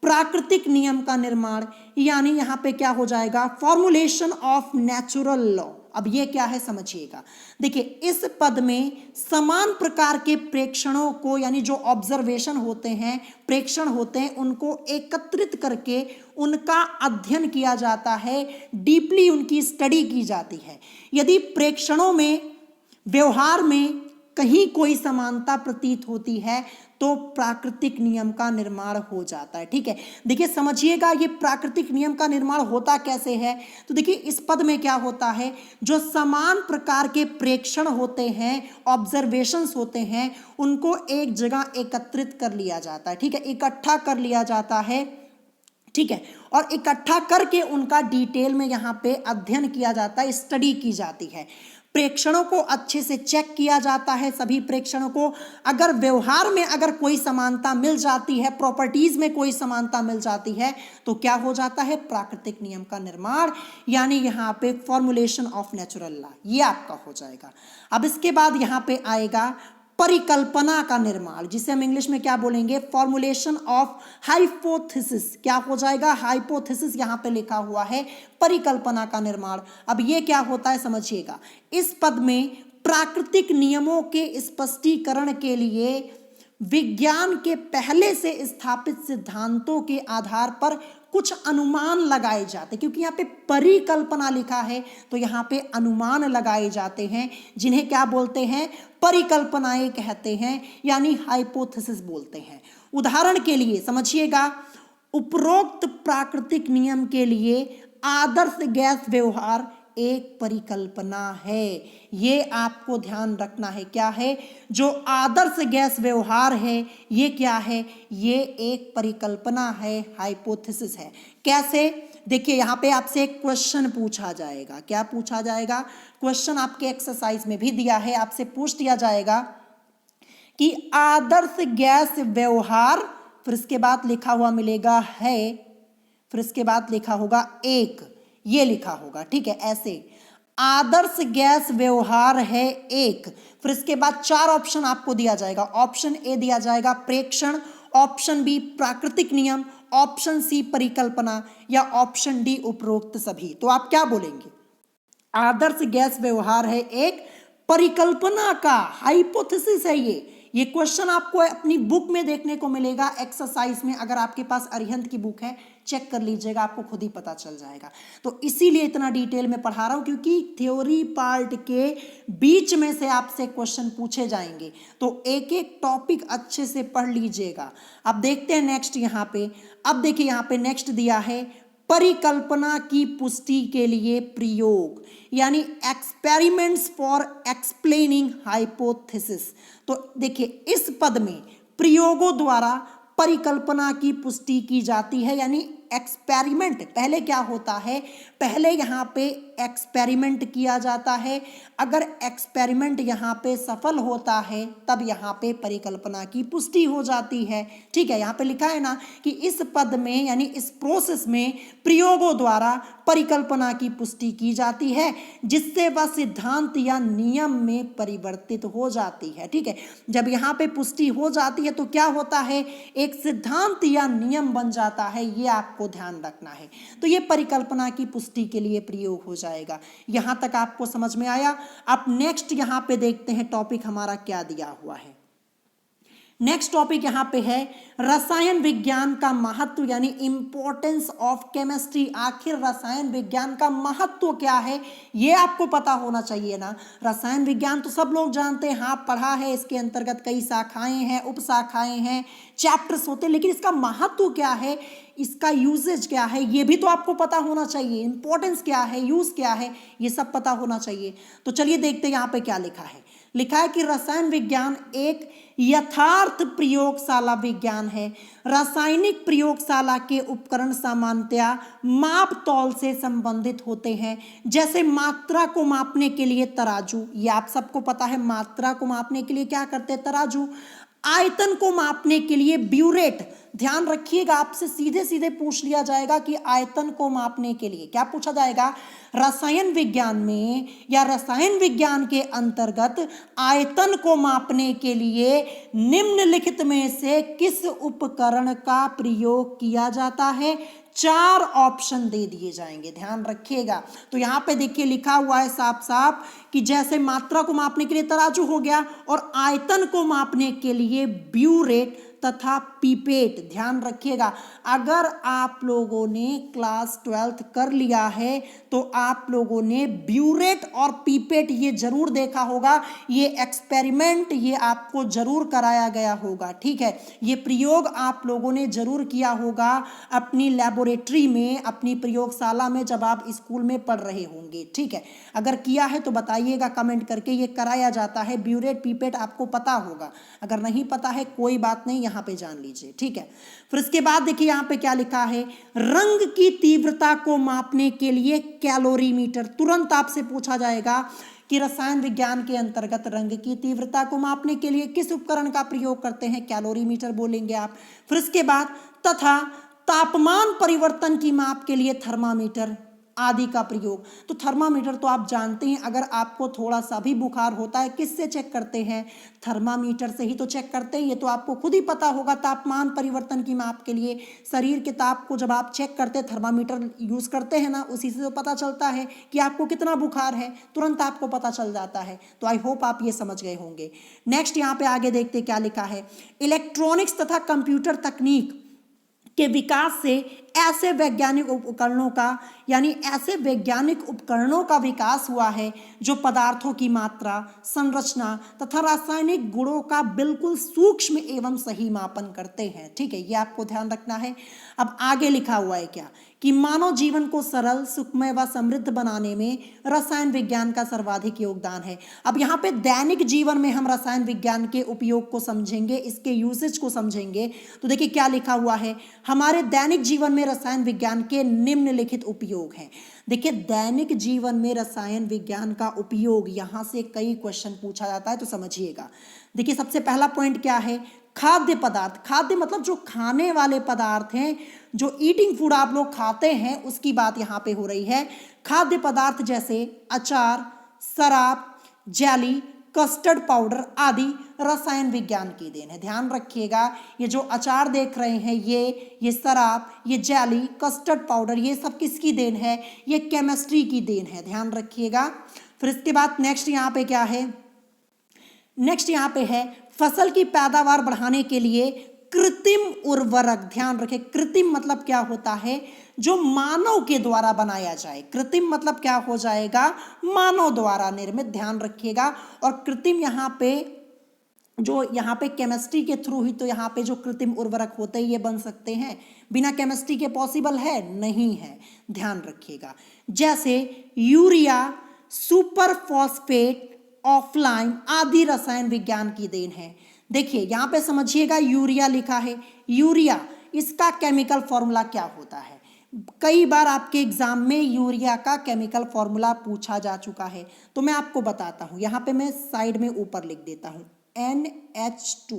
प्राकृतिक नियम का निर्माण, यानी यहाँ पे क्या हो जाएगा, फॉर्मुलेशन ऑफ नेचुरल लॉ। अब ये क्या है समझिएगा, देखिए इस पद में समान प्रकार के प्रेक्षणों को, यानी जो ऑब्जर्वेशन होते हैं, प्रेक्षण होते हैं, उनको एकत्रित करके उनका अध्ययन किया जाता है, डीपली उनकी स्टडी की जाती है। यदि प्रेक्षणों में व्यवहार में कहीं कोई समानता प्रतीत होती है तो प्राकृतिक नियम का निर्माण हो जाता है। ठीक है, देखिए समझिएगा, ये प्राकृतिक नियम का निर्माण होता कैसे है। तो देखिए इस पद में क्या होता है, जो समान प्रकार के प्रेक्षण होते हैं, ऑब्जर्वेशंस होते हैं, उनको एक जगह एकत्रित कर लिया जाता है। ठीक है, इकट्ठा कर लिया जाता है। ठीक है, और इकट्ठा करके उनका डिटेल में यहाँ पे अध्ययन किया जाता है, स्टडी की जाती है। प्रेक्षणों को अच्छे से चेक किया जाता है, सभी प्रेक्षणों को। अगर व्यवहार में अगर कोई समानता मिल जाती है, प्रॉपर्टीज में कोई समानता मिल जाती है, तो क्या हो जाता है, प्राकृतिक नियम का निर्माण, यानी यहाँ पे फॉर्मुलेशन ऑफ नेचुरल लॉ, ये आपका हो जाएगा। अब इसके बाद यहाँ पे आएगा परिकल्पना का निर्माण, जिसे हम इंग्लिश में क्या बोलेंगे, फॉर्मुलेशन ऑफ हाइपोथेसिस। क्या हो जाएगा, हाइपोथेसिस यहाँ पे लिखा हुआ है, परिकल्पना का निर्माण। अब ये क्या होता है समझिएगा, इस पद में प्राकृतिक नियमों के स्पष्टीकरण के लिए विज्ञान के पहले से स्थापित सिद्धांतों के आधार पर कुछ अनुमान लगाए जाते, क्योंकि यहाँ पे परिकल्पना लिखा है तो यहाँ पे अनुमान लगाए जाते हैं, जिन्हें क्या बोलते हैं, परिकल्पनाएं कहते हैं, यानी हाइपोथेसिस बोलते हैं। उदाहरण के लिए समझिएगा, उपरोक्त प्राकृतिक नियम के लिए आदर्श गैस व्यवहार एक परिकल्पना है। ये आपको ध्यान रखना है, क्या है, जो आदर्श गैस व्यवहार है ये क्या है, ये एक परिकल्पना है, हाइपोथेसिस है। कैसे, देखिए यहाँ पे आपसे एक क्वेश्चन पूछा जाएगा। क्या पूछा जाएगा, क्वेश्चन आपके एक्सरसाइज में भी दिया है, आपसे पूछ दिया जाएगा कि आदर्श गैस व्यवहार, फिर इसके बाद लिखा हुआ मिलेगा है, फिर इसके बाद लिखा होगा एक, ये लिखा होगा, ठीक है, ऐसे आदर्श गैस व्यवहार है एक, फिर इसके बाद 4 ऑप्शन आपको दिया जाएगा। ऑप्शन ए दिया जाएगा प्रेक्षण, ऑप्शन बी प्राकृतिक नियम, ऑप्शन सी परिकल्पना, या ऑप्शन डी उपरोक्त सभी। तो आप क्या बोलेंगे, आदर्श गैस व्यवहार है एक परिकल्पना का हाइपोथेसिस है ये क्वेश्चन आपको अपनी बुक में देखने को मिलेगा एक्सरसाइज में। अगर आपके पास अरिहंत की बुक है चेक कर लीजिएगा, आपको खुद ही पता चल जाएगा। तो इसीलिए इतना डिटेल में पढ़ा रहा हूं, क्योंकि थ्योरी पार्ट के बीच में से आपसे क्वेश्चन पूछे जाएंगे, तो एक एक टॉपिक अच्छे से पढ़ लीजिएगा। अब देखते हैं नेक्स्ट यहाँ पे। अब देखिए यहाँ पे नेक्स्ट दिया है परिकल्पना की पुष्टि के लिए प्रयोग, यानी एक्सपेरिमेंट्स फॉर एक्सप्लेनिंग हाइपोथेसिस। तो देखिए इस पद में प्रयोगों द्वारा परिकल्पना की पुष्टि की जाती है, यानी एक्सपेरिमेंट। पहले क्या होता है, पहले यहाँ पे एक्सपेरिमेंट किया जाता है, अगर एक्सपेरिमेंट यहाँ पे सफल होता है तब यहाँ पे परिकल्पना की पुष्टि हो जाती है। ठीक है, यहाँ पे लिखा है ना कि इस पद में यानी इस प्रोसेस में प्रयोगों द्वारा परिकल्पना की पुष्टि की जाती है, जिससे वह सिद्धांत या नियम में परिवर्तित हो जाती है। ठीक है, जब यहाँ पे पुष्टि हो जाती है तो क्या होता है, एक सिद्धांत या नियम बन जाता है, ये आपको ध्यान रखना है। तो ये परिकल्पना की पुष्टि के लिए प्रयोग हो जाएगा। यहां तक आपको समझ में आया। अब नेक्स्ट यहां पे देखते हैं टॉपिक हमारा क्या दिया हुआ है। नेक्स्ट टॉपिक यहां पे है रसायन विज्ञान का महत्व, यानी इंपॉर्टेंस ऑफ केमिस्ट्री। आखिर रसायन विज्ञान का महत्व क्या है, ये आपको पता होना चाहिए ना। रसायन विज्ञान तो सब लोग जानते हैं, हाँ पढ़ा है, इसके अंतर्गत कई शाखाएं हैं, उपशाखाएं हैं, चैप्टर्स होते हैं, लेकिन इसका महत्व क्या है, इसका यूजेज क्या है, ये भी तो आपको पता होना चाहिए। इंपॉर्टेंस क्या है, यूज क्या है, ये सब पता होना चाहिए। तो चलिए देखते हैं यहाँ पे क्या लिखा है। लिखा है कि रसायन विज्ञान एक यथार्थ प्रयोगशाला विज्ञान है। रासायनिक प्रयोगशाला के उपकरण सामान्यतया माप तौल से संबंधित होते हैं, जैसे मात्रा को मापने के लिए तराजू, ये आप सबको पता है, मात्रा को मापने के लिए क्या करते हैं, तराजू। आयतन को मापने के लिए ब्यूरेट। ध्यान रखिएगा, आपसे सीधे सीधे पूछ लिया जाएगा कि आयतन को मापने के लिए क्या पूछा जाएगा, रसायन विज्ञान में या रसायन विज्ञान के अंतर्गत आयतन को मापने के लिए निम्नलिखित में से किस उपकरण का प्रयोग किया जाता है। 4 ऑप्शन दे दिए जाएंगे, ध्यान रखिएगा। तो यहाँ पे देखिए लिखा हुआ है साफ साफ कि जैसे मात्रा को मापने के लिए तराजू हो गया और आयतन को मापने के लिए ब्यूरेट तथा पीपेट। ध्यान रखिएगा, अगर आप लोगों ने क्लास 12th कर लिया है तो आप लोगों ने ब्यूरेट और पीपेट ये जरूर देखा होगा, ये एक्सपेरिमेंट ये आपको जरूर कराया गया होगा। ठीक है, ये प्रयोग आप लोगों ने जरूर किया होगा अपनी लैबोरेटरी में, अपनी प्रयोगशाला में, जब आप स्कूल में पढ़ रहे होंगे। ठीक है, अगर किया है तो बताइएगा कमेंट करके, ये कराया जाता है, ब्यूरेट पीपेट आपको पता होगा। अगर नहीं पता है कोई बात नहीं, यहाँ पे जान लीजिए। ठीक है, फिर इसके बाद देखिए यहाँ पे क्या लिखा है, रंग की तीव्रता को मापने के लिए कैलोरीमीटर। तुरंत आपसे पूछा जाएगा कि रसायन विज्ञान के अंतर्गत रंग की तीव्रता को मापने के लिए किस उपकरण का प्रयोग करते हैं, कैलोरीमीटर बोलेंगे आप। फिर इसके बाद तथा तापमान परिवर्तन की माप के लिए थर्मामीटर आदि का प्रयोग। तो थर्मामीटर तो आप जानते हैं, अगर आपको थोड़ा सा भी बुखार होता है किससे चेक करते हैं, थर्मामीटर से ही तो चेक करते हैं, ये तो आपको खुद ही पता होगा। तापमान परिवर्तन की माप के लिए शरीर के ताप को जब आप चेक करते हैं, थर्मामीटर यूज करते हैं ना, उसी से तो पता चलता है कि आपको कितना बुखार है, तुरंत आपको पता चल जाता है। तो आई होप आप ये समझ गए होंगे। नेक्स्ट यहाँ पे आगे देखते क्या लिखा है, इलेक्ट्रॉनिक्स तथा कंप्यूटर तकनीक के विकास से ऐसे वैज्ञानिक उपकरणों का यानी ऐसे वैज्ञानिक उपकरणों का विकास हुआ है जो पदार्थों की मात्रा, संरचना तथा रासायनिक गुणों का बिल्कुल सूक्ष्म एवं सही मापन करते हैं। ठीक है, ये आपको ध्यान रखना है। अब आगे लिखा हुआ है क्या कि मानव जीवन को सरल, सुखमय व समृद्ध बनाने में रसायन विज्ञान का सर्वाधिक योगदान है। अब यहाँ पे दैनिक जीवन में हम रसायन विज्ञान के उपयोग को समझेंगे, इसके यूसेज को समझेंगे। तो देखिए क्या लिखा हुआ है, हमारे दैनिक जीवन में रसायन विज्ञान के निम्नलिखित उपयोग हैं। देखिए दैनिक जीवन में रसायन विज्ञान का उपयोग, यहां से कई क्वेश्चन पूछा जाता है तो समझिएगा। देखिए सबसे पहला पॉइंट क्या है, खाद्य पदार्थ। खाद्य मतलब जो खाने वाले पदार्थ हैं, जो ईटिंग फूड आप लोग खाते हैं उसकी बात यहाँ पे हो रही है। खाद्य पदार्थ जैसे अचार, शराब, जेली, कस्टर्ड पाउडर आदि रसायन विज्ञान की देन है। ध्यान रखिएगा, ये जो अचार देख रहे हैं, ये शराब, ये जेली, कस्टर्ड पाउडर, ये सब किसकी देन है, ये केमिस्ट्री की देन है। ध्यान रखिएगा। फिर इसके बाद नेक्स्ट यहाँ पे क्या है, नेक्स्ट यहाँ पे है फसल की पैदावार बढ़ाने के लिए कृत्रिम उर्वरक। ध्यान रखें, कृत्रिम मतलब क्या होता है, जो मानव के द्वारा बनाया जाए। कृत्रिम मतलब क्या हो जाएगा, मानव द्वारा निर्मित। ध्यान रखिएगा। और कृत्रिम यहाँ पे जो यहाँ पे केमिस्ट्री के थ्रू ही तो यहाँ पे जो कृत्रिम उर्वरक होते हैं ये बन सकते हैं, बिना केमिस्ट्री के पॉसिबल है नहीं है। ध्यान रखिएगा, जैसे यूरिया, सुपर फॉस्फेट, ऑफलाइन आदि रसायन विज्ञान की देन है। देखिए यहाँ पे समझिएगा, यूरिया लिखा है, यूरिया इसका केमिकल फॉर्मूला क्या होता है। कई बार आपके एग्जाम में यूरिया का केमिकल फॉर्मूला पूछा जा चुका है, तो मैं आपको बताता हूँ। यहाँ पे मैं साइड में ऊपर लिख देता हूँ NH2।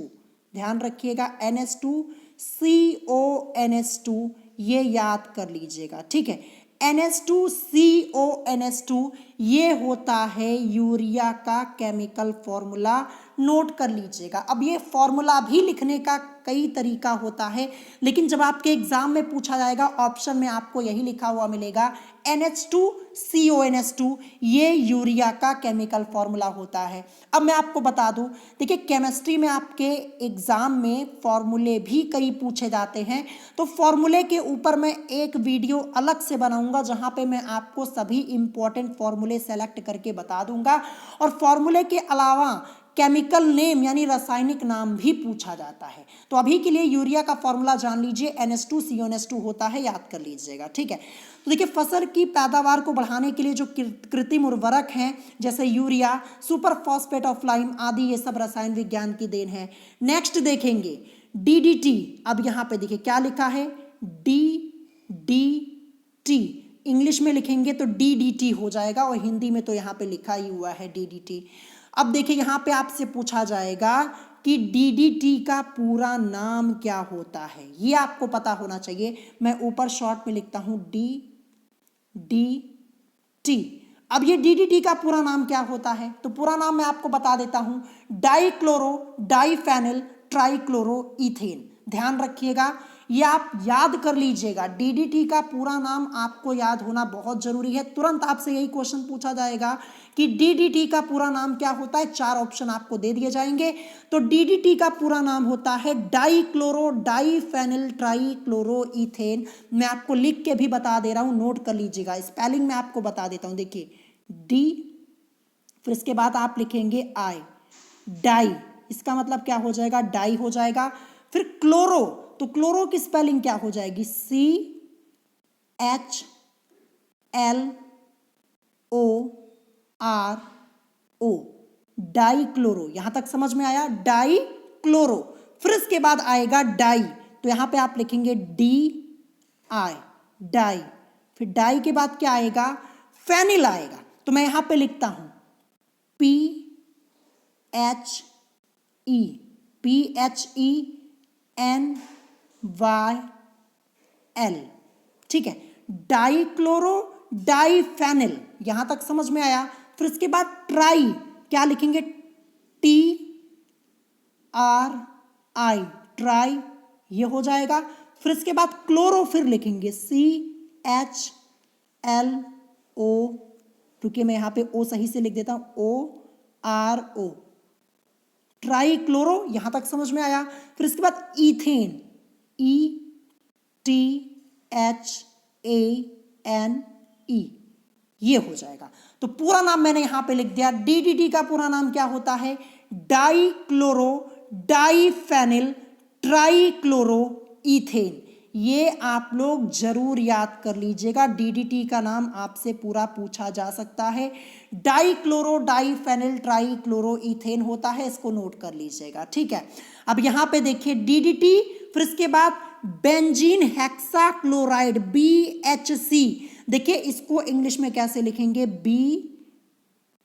ध्यान रखिएगा, NH2CONH2, ये याद कर लीजिएगा। ठीक है, NH2CONH2 ये होता है यूरिया का केमिकल फॉर्मूला। नोट कर लीजिएगा। अब ये फॉर्मूला भी लिखने का कई तरीका होता है, लेकिन जब आपके एग्जाम में पूछा जाएगा ऑप्शन में आपको यही लिखा हुआ मिलेगा NH2CONH2, ये यूरिया का केमिकल फॉर्मूला होता है। अब मैं आपको बता दूं, देखिए केमिस्ट्री में आपके एग्जाम में फॉर्मूले भी कई पूछे जाते हैं, तो फॉर्मूले के ऊपर मैं एक वीडियो अलग से बनाऊंगा जहां पे मैं आपको सभी इंपॉर्टेंट फॉर्मूले सेलेक्ट करके बता दूंगा। और फॉर्मूले के अलावा केमिकल नेम यानी रासायनिक नाम भी पूछा जाता है। तो अभी के लिए यूरिया का फॉर्मूला जान लीजिए, NH2CONH2 होता है, याद कर लीजिएगा। ठीक है, तो देखिए फसल की पैदावार को बढ़ाने के लिए जो कृत्रिम उर्वरक हैं जैसे urea, super phosphate of lime आदि, ये सब रसायन विज्ञान की देन है। नेक्स्ट देखेंगे DDT। अब यहाँ पे देखिए क्या लिखा है, DDT। इंग्लिश में लिखेंगे तो DDT हो जाएगा और हिंदी में तो यहाँ पे लिखा ही हुआ है DDT। अब देखिए यहाँ पे आपसे पूछा जाएगा कि DDT का पूरा नाम क्या होता है, ये आपको पता होना चाहिए। मैं ऊपर शॉर्ट में लिखता हूं DDT। अब ये DDT का पूरा नाम क्या होता है, तो पूरा नाम मैं आपको बता देता हूं, डाइक्लोरो डाइफेनिल ट्राइक्लोरोईथेन। ध्यान रखिएगा, ये आप याद कर लीजिएगा। DDT का पूरा नाम आपको याद होना बहुत जरूरी है। तुरंत आपसे यही क्वेश्चन पूछा जाएगा कि DDT का पूरा नाम क्या होता है, 4 ऑप्शन आपको दे दिए जाएंगे। तो DDT का पूरा नाम होता है डाइक्लोरो डाइफेनिल ट्राइक्लोरोईथेन। मैं आपको लिख के भी बता दे रहा हूं, नोट कर लीजिएगा। स्पेलिंग में आपको बता देता हूं, देखिए D, फिर इसके बाद आप लिखेंगे I, डाई, इसका मतलब क्या हो जाएगा, डाई हो जाएगा। फिर क्लोरो, तो क्लोरो की स्पेलिंग क्या हो जाएगी, CHLORO, डाइक्लोरो। यहां तक समझ में आया, डाइक्लोरो। फिर इसके बाद आएगा डाई, तो यहां पे आप लिखेंगे DI, डाई। फिर डाई के बाद क्या आएगा, फेनिल आएगा, तो मैं यहां पे लिखता हूं PHENYL। ठीक है, डाइक्लोरो डाइफेनिल, यहां तक समझ में आया। फिर इसके बाद ट्राई, क्या लिखेंगे, TRI, ट्राई, ये हो जाएगा। फिर इसके बाद क्लोरो, फिर लिखेंगे CHLO, क्योंकि मैं यहां पे O सही से लिख देता हूं, ORO, ट्राइक्लोरो, यहां तक समझ में आया। फिर इसके बाद इथेन, ETHEN, ये हो जाएगा। तो पूरा नाम मैंने यहां पे लिख दिया। डीडीटी का पूरा नाम क्या होता है? Dichloro diphenyl trichloroethane. ये आप लोग जरूर याद कर लीजिएगा। डीडीटी का नाम आपसे पूरा पूछा जा सकता है। डाइक्लोरो डाइफेनिल ट्राइक्लोरोईथेन होता है, इसको नोट कर लीजिएगा, ठीक है। अब यहां पे देखिए डीडीटी, फिर इसके बाद बेंजीन हेक्साक्लोराइड BHC। देखिए इसको इंग्लिश में कैसे लिखेंगे?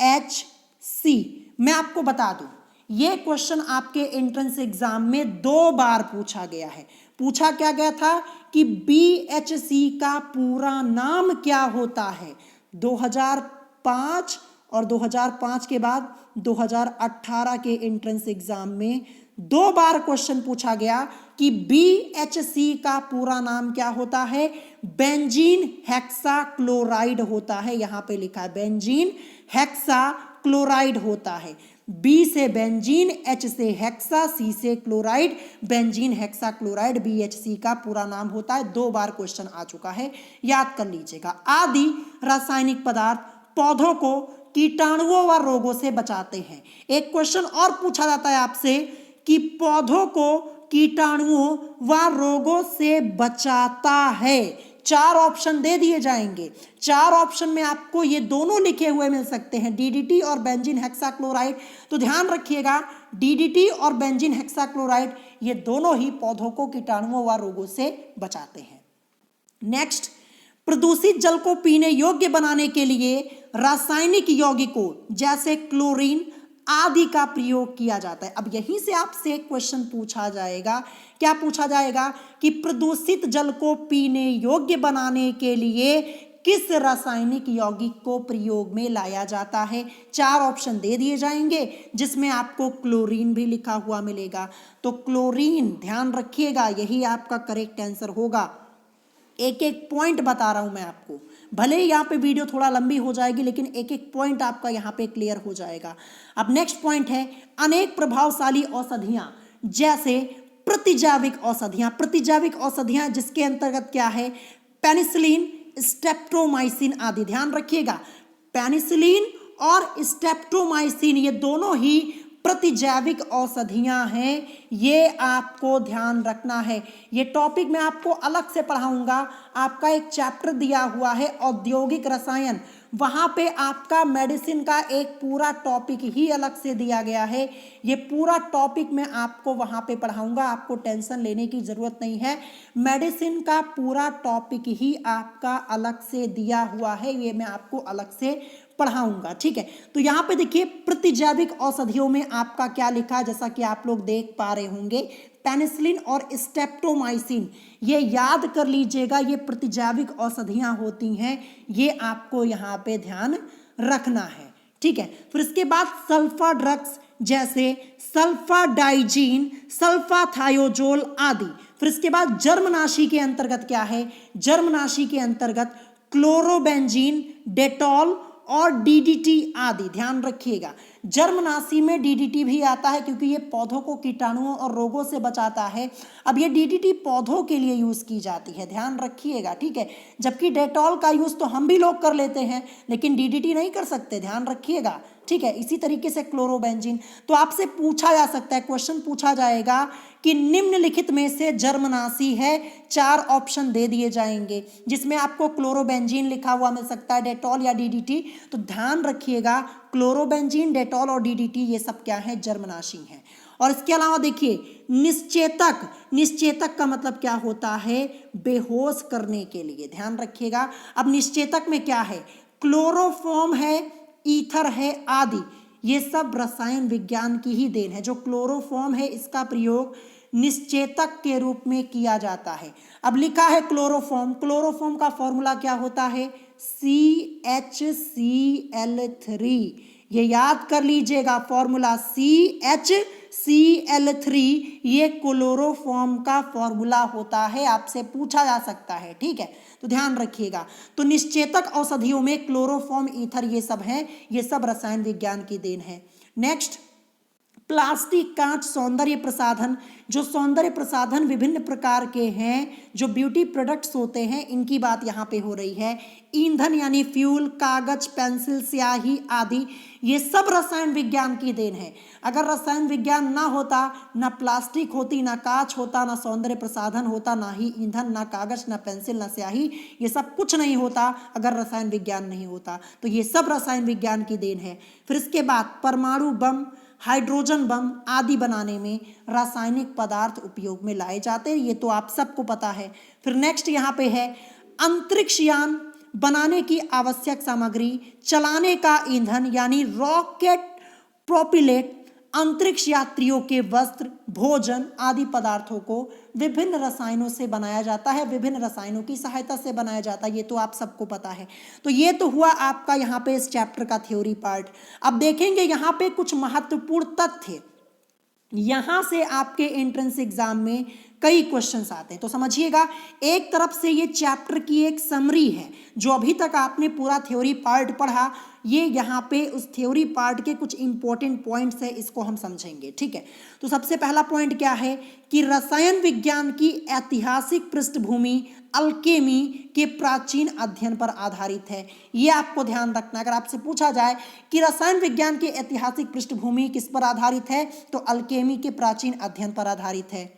BHC। मैं आपको बता दूं, ये क्वेश्चन आपके एंट्रेंस एग्जाम में 2 बार पूछा गया है। पूछा क्या गया था कि BHC का पूरा नाम क्या होता है? 2005 और 2005 के बाद 2018 के एंट्रेंस एग्जाम में 2 बार क्वेश्चन पूछा गया कि BHC का पूरा नाम क्या होता है? बेंजीन हेक्साक्लोराइड होता है। यहां पे लिखा है बेंजीन हेक्साक्लोराइड होता है। B से बेंजीन, H से हेक्सा, C से क्लोराइड, बेंजीन हेक्साक्लोराइड BHC का पूरा नाम होता है। 2 बार क्वेश्चन आ चुका है, याद कर लीजिएगा। आदि रासायनिक पदार्थ पौधों को कीटाणुओं व रोगों से बचाते हैं। एक क्वेश्चन और पूछा जाता है आपसे कि पौधों को कीटाणुओं व रोगों से बचाता है। 4 ऑप्शन दे दिए जाएंगे। 4 ऑप्शन में आपको ये दोनों लिखे हुए मिल सकते हैं, डीडीटी और बेंजीन हेक्साक्लोराइड। तो ध्यान रखिएगा, डीडीटी और बेंजीन हेक्साक्लोराइड ये दोनों ही पौधों को कीटाणुओं व रोगों से बचाते हैं। नेक्स्ट, प्रदूषित जल को पीने योग्य बनाने के लिए रासायनिक यौगिकों जैसे क्लोरीन आदि का प्रयोग किया जाता है। अब यहीं से आपसे एक क्वेश्चन पूछा जाएगा। क्या पूछा जाएगा? कि प्रदूषित जल को पीने योग्य बनाने के लिए किस रासायनिक यौगिक को प्रयोग में लाया जाता है? 4 ऑप्शन दे दिए जाएंगे, जिसमें आपको क्लोरीन भी लिखा हुआ मिलेगा। तो क्लोरीन, ध्यान रखिएगा, यही आपका करेक्ट आंसर होगा। एक एक पॉइंट बता रहा हूं मैं आपको, भले ही यहाँ पे वीडियो थोड़ा लंबी हो जाएगी, लेकिन एक एक पॉइंट आपका यहाँ पे क्लियर हो जाएगा। अब नेक्स्ट पॉइंट है अनेक प्रभावशाली औषधियां जैसे प्रतिजैविक औषधियां। प्रतिजैविक औषधियां जिसके अंतर्गत क्या है? पेनिसिलिन, स्ट्रेप्टोमाइसिन आदि। ध्यान रखिएगा, पेनिसिलिन और स्ट्रेप्टोमाइसिन ये दोनों ही प्रतिजैविक औषधियां हैं। ये आपको ध्यान रखना है। ये टॉपिक मैं आपको अलग से पढ़ाऊंगा। आपका एक चैप्टर दिया हुआ है औद्योगिक रसायन, वहां पे आपका मेडिसिन का एक पूरा टॉपिक ही अलग से दिया गया है। ये पूरा टॉपिक मैं आपको वहां पे पढ़ाऊंगा, आपको टेंशन लेने की जरूरत नहीं है। मेडिसिन का पूरा टॉपिक ही आपका अलग से दिया हुआ है, ये मैं आपको अलग से पढ़ाऊंगा, ठीक है। तो यहाँ पे देखिए प्रतिजैविक औषधियों में आपका क्या लिखा है, जैसा कि आप लोग देख पा रहे होंगे, पेनिसिलिन और स्ट्रेप्टोमाइसिन। ये याद कर लीजिएगा, ये प्रतिजैविक औषधियां होती हैं, ये आपको यहाँ पे ध्यान रखना है, ठीक है। फिर इसके बाद सल्फा ड्रग्स जैसे सल्फाडाइजीन, सल्फाथायोजोल आदि। फिर इसके बाद जर्मनाशी के अंतर्गत क्या है? जर्मनाशी के अंतर्गत क्लोरोबेंजीन, डेटॉल और डीडीटी आदि। ध्यान रखिएगा, जर्मनाशी में डीडीटी भी आता है क्योंकि ये पौधों को कीटाणुओं और रोगों से बचाता है। अब ये डीडीटी पौधों के लिए यूज की जाती है, ध्यान रखिएगा, ठीक है। जबकि डेटॉल का यूज तो हम भी लोग कर लेते हैं, लेकिन डीडीटी नहीं कर सकते, ध्यान रखिएगा, ठीक है। इसी तरीके से क्लोरोबेंजीन। तो आपसे पूछा जा सकता है, क्वेश्चन पूछा जाएगा कि निम्नलिखित में से जर्मनाशी है। 4 ऑप्शन दे दिए जाएंगे, जिसमें आपको क्लोरोबेंजीन लिखा हुआ मिल सकता है, डेटॉल या डीडीटी। तो ध्यान रखिएगा, क्लोरोबेंजीन, डेटॉल और डीडीटी ये सब क्या है? जर्मनाशी है। और इसके अलावा देखिए निश्चेतक। निश्चेतक का मतलब क्या होता है? बेहोश करने के लिए, ध्यान रखिएगा। अब निश्चेतक में क्या है? क्लोरोफॉर्म है, ईथर है आदि। ये सब रसायन विज्ञान की ही देन है। जो क्लोरोफॉर्म है इसका प्रयोग निश्चेतक के रूप में किया जाता है। अब लिखा है क्लोरोफॉर्म, क्लोरोफॉर्म का फॉर्मूला क्या होता है? CHCl3। ये याद कर लीजिएगा, फॉर्मूला CHCl3 ये क्लोरोफॉर्म का फॉर्मूला होता है, आपसे पूछा जा सकता है, ठीक है। तो ध्यान रखिएगा। तो निश्चेतक औषधियों में क्लोरोफॉर्म, ईथर ये सब हैं, ये सब रसायन विज्ञान की देन है। नेक्स्ट, प्लास्टिक, कांच, सौंदर्य प्रसाधन। जो सौंदर्य प्रसाधन विभिन्न प्रकार के हैं, जो ब्यूटी प्रोडक्ट्स होते हैं, इनकी बात यहाँ पे हो रही है। ईंधन यानी फ्यूल, कागज, पेंसिल, स्याही आदि, ये सब रसायन विज्ञान की देन है। अगर रसायन विज्ञान ना होता, ना प्लास्टिक होती, ना कांच होता, ना सौंदर्य प्रसाधन होता, ना ही ईंधन, ना कागज, ना पेंसिल, ना स्याही, ये सब कुछ नहीं होता अगर रसायन विज्ञान नहीं होता। तो ये सब रसायन विज्ञान की देन है। फिर इसके बाद परमाणु बम, हाइड्रोजन बम आदि बनाने में रासायनिक पदार्थ उपयोग में लाए जाते हैं, ये तो आप सबको पता है। फिर नेक्स्ट यहाँ पे है अंतरिक्ष यान बनाने की आवश्यक सामग्री, चलाने का ईंधन यानी रॉकेट प्रोपिलेट, अंतरिक्ष यात्रियों के वस्त्र, भोजन आदि पदार्थों को विभिन्न रसायनों से बनाया जाता है, विभिन्न रसायनों की सहायता से बनाया जाता है, ये तो आप सबको पता है। तो ये तो हुआ आपका यहाँ पे इस चैप्टर का थ्योरी पार्ट। अब देखेंगे यहाँ पे कुछ महत्वपूर्ण तथ्य, यहाँ से आपके एंट्रेंस एग्जाम में कई क्वेश्चंस आते हैं। तो समझिएगा, एक तरफ से ये चैप्टर की एक समरी है, जो अभी तक आपने पूरा थ्योरी पार्ट पढ़ा, ये यहाँ पे उस थ्योरी पार्ट के कुछ इंपॉर्टेंट पॉइंट्स है, इसको हम समझेंगे। ठीक है, तो सबसे पहला पॉइंट क्या है कि रसायन विज्ञान की ऐतिहासिक पृष्ठभूमि अल्केमी के प्राचीन अध्ययन पर आधारित है। ये आपको ध्यान रखना, अगर आपसे पूछा जाए कि रसायन विज्ञान की ऐतिहासिक पृष्ठभूमि किस पर आधारित है, तो अल्केमी के प्राचीन अध्ययन पर आधारित है।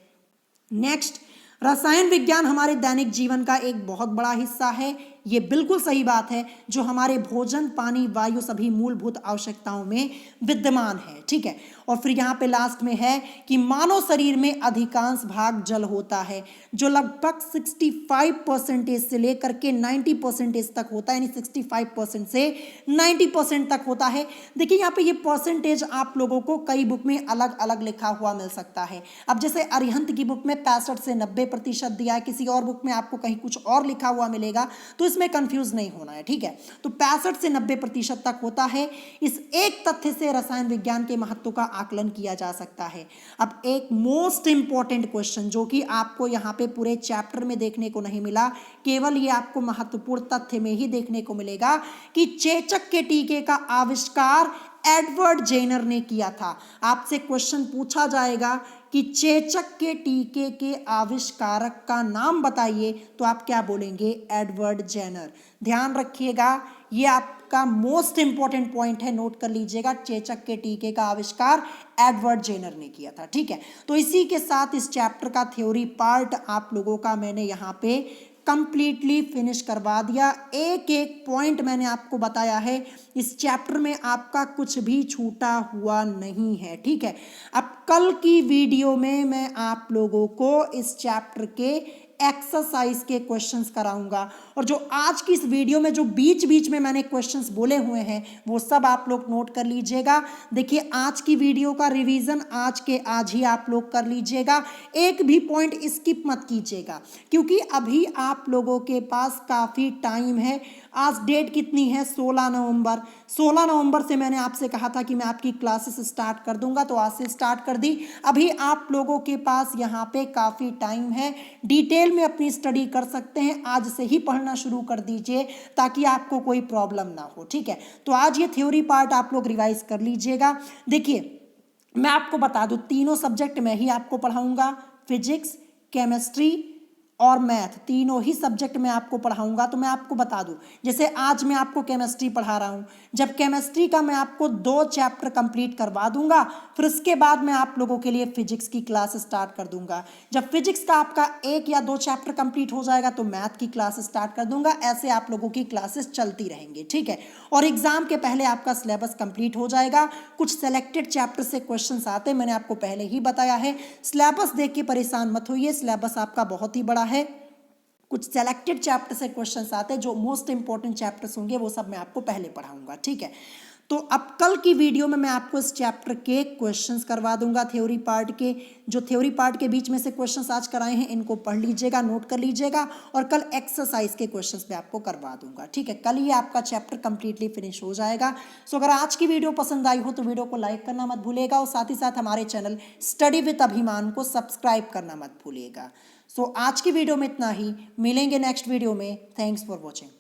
नेक्स्ट, रसायन विज्ञान हमारे दैनिक जीवन का एक बहुत बड़ा हिस्सा है, ये बिल्कुल सही बात है, जो हमारे भोजन, पानी, वायु सभी मूलभूत आवश्यकताओं में विद्यमान है। ठीक है, और फिर यहाँ पे लास्ट में है कि मानव शरीर में अधिकांश भाग जल होता है, जो लगभग 65% से लेकर के 90% तक होता है, यानी 65% से 90% तक होता है। देखिए यहाँ पे ये परसेंटेज आप लोगों को कई बुक में अलग अलग लिखा हुआ मिल सकता है। अब जैसे अरिहंत की बुक में 65 से 90% दिया है, किसी और बुक में आपको कहीं कुछ और लिखा हुआ मिलेगा, तो इसमें कंफ्यूज नहीं होना है। ठीक है, तो 65 से 90% तक होता है। इस एक तथ्य से रसायन विज्ञान के महत्व का आकलन किया जा सकता है। अब एक मोस्ट इंपॉर्टेंट क्वेश्चन जो कि आपको यहाँ पे पूरे चैप्टर में देखने को नहीं मिला, केवल ये आपको महत्वपूर्ण तथ्य में ही देखने को मिलेगा कि चेचक के टीके का आविष्कार एडवर्ड जेनर ने किया था। आपसे क्वेश्चन पूछा जाएगा कि चेचक के टीके के आविष्कारक का नाम बताइए, तो आप क्या बोलेंगे? Edward Jenner. ध्यान रखिएगा, ये आपका मोस्ट इंपॉर्टेंट पॉइंट है, नोट कर लीजिएगा। चेचक के टीके का आविष्कार एडवर्ड जेनर ने किया था। ठीक है, तो इसी के साथ इस चैप्टर का थ्योरी पार्ट आप लोगों का मैंने यहाँ पे कंप्लीटली फिनिश करवा दिया। एक एक पॉइंट मैंने आपको बताया है, इस चैप्टर में आपका कुछ भी छूटा हुआ नहीं है। ठीक है, अब कल की वीडियो में मैं आप लोगों को इस चैप्टर के एक्सरसाइज के क्वेश्चंस कराऊंगा, और जो आज की इस वीडियो में जो बीच बीच में मैंने क्वेश्चंस बोले हुए हैं वो सब आप लोग नोट कर लीजिएगा। देखिए, आज की वीडियो का रिवीजन आज के आज ही आप लोग कर लीजिएगा, एक भी पॉइंट स्किप मत कीजिएगा, क्योंकि अभी आप लोगों के पास काफ़ी टाइम है। आज डेट कितनी है? 16 नवंबर। 16 नवंबर से मैंने आपसे कहा था कि मैं आपकी क्लासेस स्टार्ट कर दूंगा, तो आज से स्टार्ट कर दी। अभी आप लोगों के पास यहाँ पे काफ़ी टाइम है, डिटेल में अपनी स्टडी कर सकते हैं। आज से ही पढ़ना शुरू कर दीजिए ताकि आपको कोई प्रॉब्लम ना हो। ठीक है, तो आज ये थ्योरी पार्ट आप लोग रिवाइज कर लीजिएगा। देखिए, मैं आपको बता दूं, तीनों सब्जेक्ट मैं ही आपको पढ़ाऊंगा, फिजिक्स, केमिस्ट्री और मैथ, तीनों ही सब्जेक्ट मैं आपको पढ़ाऊंगा। तो मैं आपको बता दूं, जैसे आज मैं आपको केमिस्ट्री पढ़ा रहा हूं, जब केमिस्ट्री का मैं आपको 2 चैप्टर कंप्लीट करवा दूंगा, फिर उसके बाद मैं आप लोगों के लिए फिजिक्स की क्लास स्टार्ट कर दूंगा। जब फिजिक्स का आपका 1 या 2 चैप्टर कंप्लीट हो जाएगा तो मैथ की क्लास स्टार्ट कर दूंगा। ऐसे आप लोगों की क्लासेस चलती रहेंगी। ठीक है, और एग्जाम के पहले आपका सिलेबस कंप्लीट हो जाएगा। कुछ सेलेक्टेड चैप्टर से क्वेश्चन आते हैं, मैंने आपको पहले ही बताया है। सिलेबस देख के परेशान मत होइए, सिलेबस आपका बहुत ही बड़ा है। कुछ सेलेक्टेड चैप्टर से क्वेश्चंस आते हैं, जो मोस्ट इंपॉर्टेंट चैप्टर्स होंगे वो सब मैं आपको पहले पढ़ाऊंगा। ठीक है, तो अब कल की वीडियो में मैं आपको इस चैप्टर के क्वेश्चंस करवा दूंगा, थ्योरी पार्ट के। जो थ्योरी पार्ट के बीच में से क्वेश्चंस आज कराए हैं, इनको पढ़ लीजिएगा, नोट कर लीजिएगा, और कल एक्सरसाइज के क्वेश्चंस मैं आपको करवा दूंगा। ठीक है, कल ये आपका चैप्टर कंप्लीटली फिनिश हो जाएगा। सो अगर आज की वीडियो पसंद आई हो तो वीडियो को लाइक करना मत भूलिएगा, और साथ ही साथ हमारे चैनल स्टडी विद अभिमान को सब्सक्राइब करना मत भूलिएगा। सो आज की वीडियो में इतना ही, मिलेंगे नेक्स्ट वीडियो में। Thanks for watching.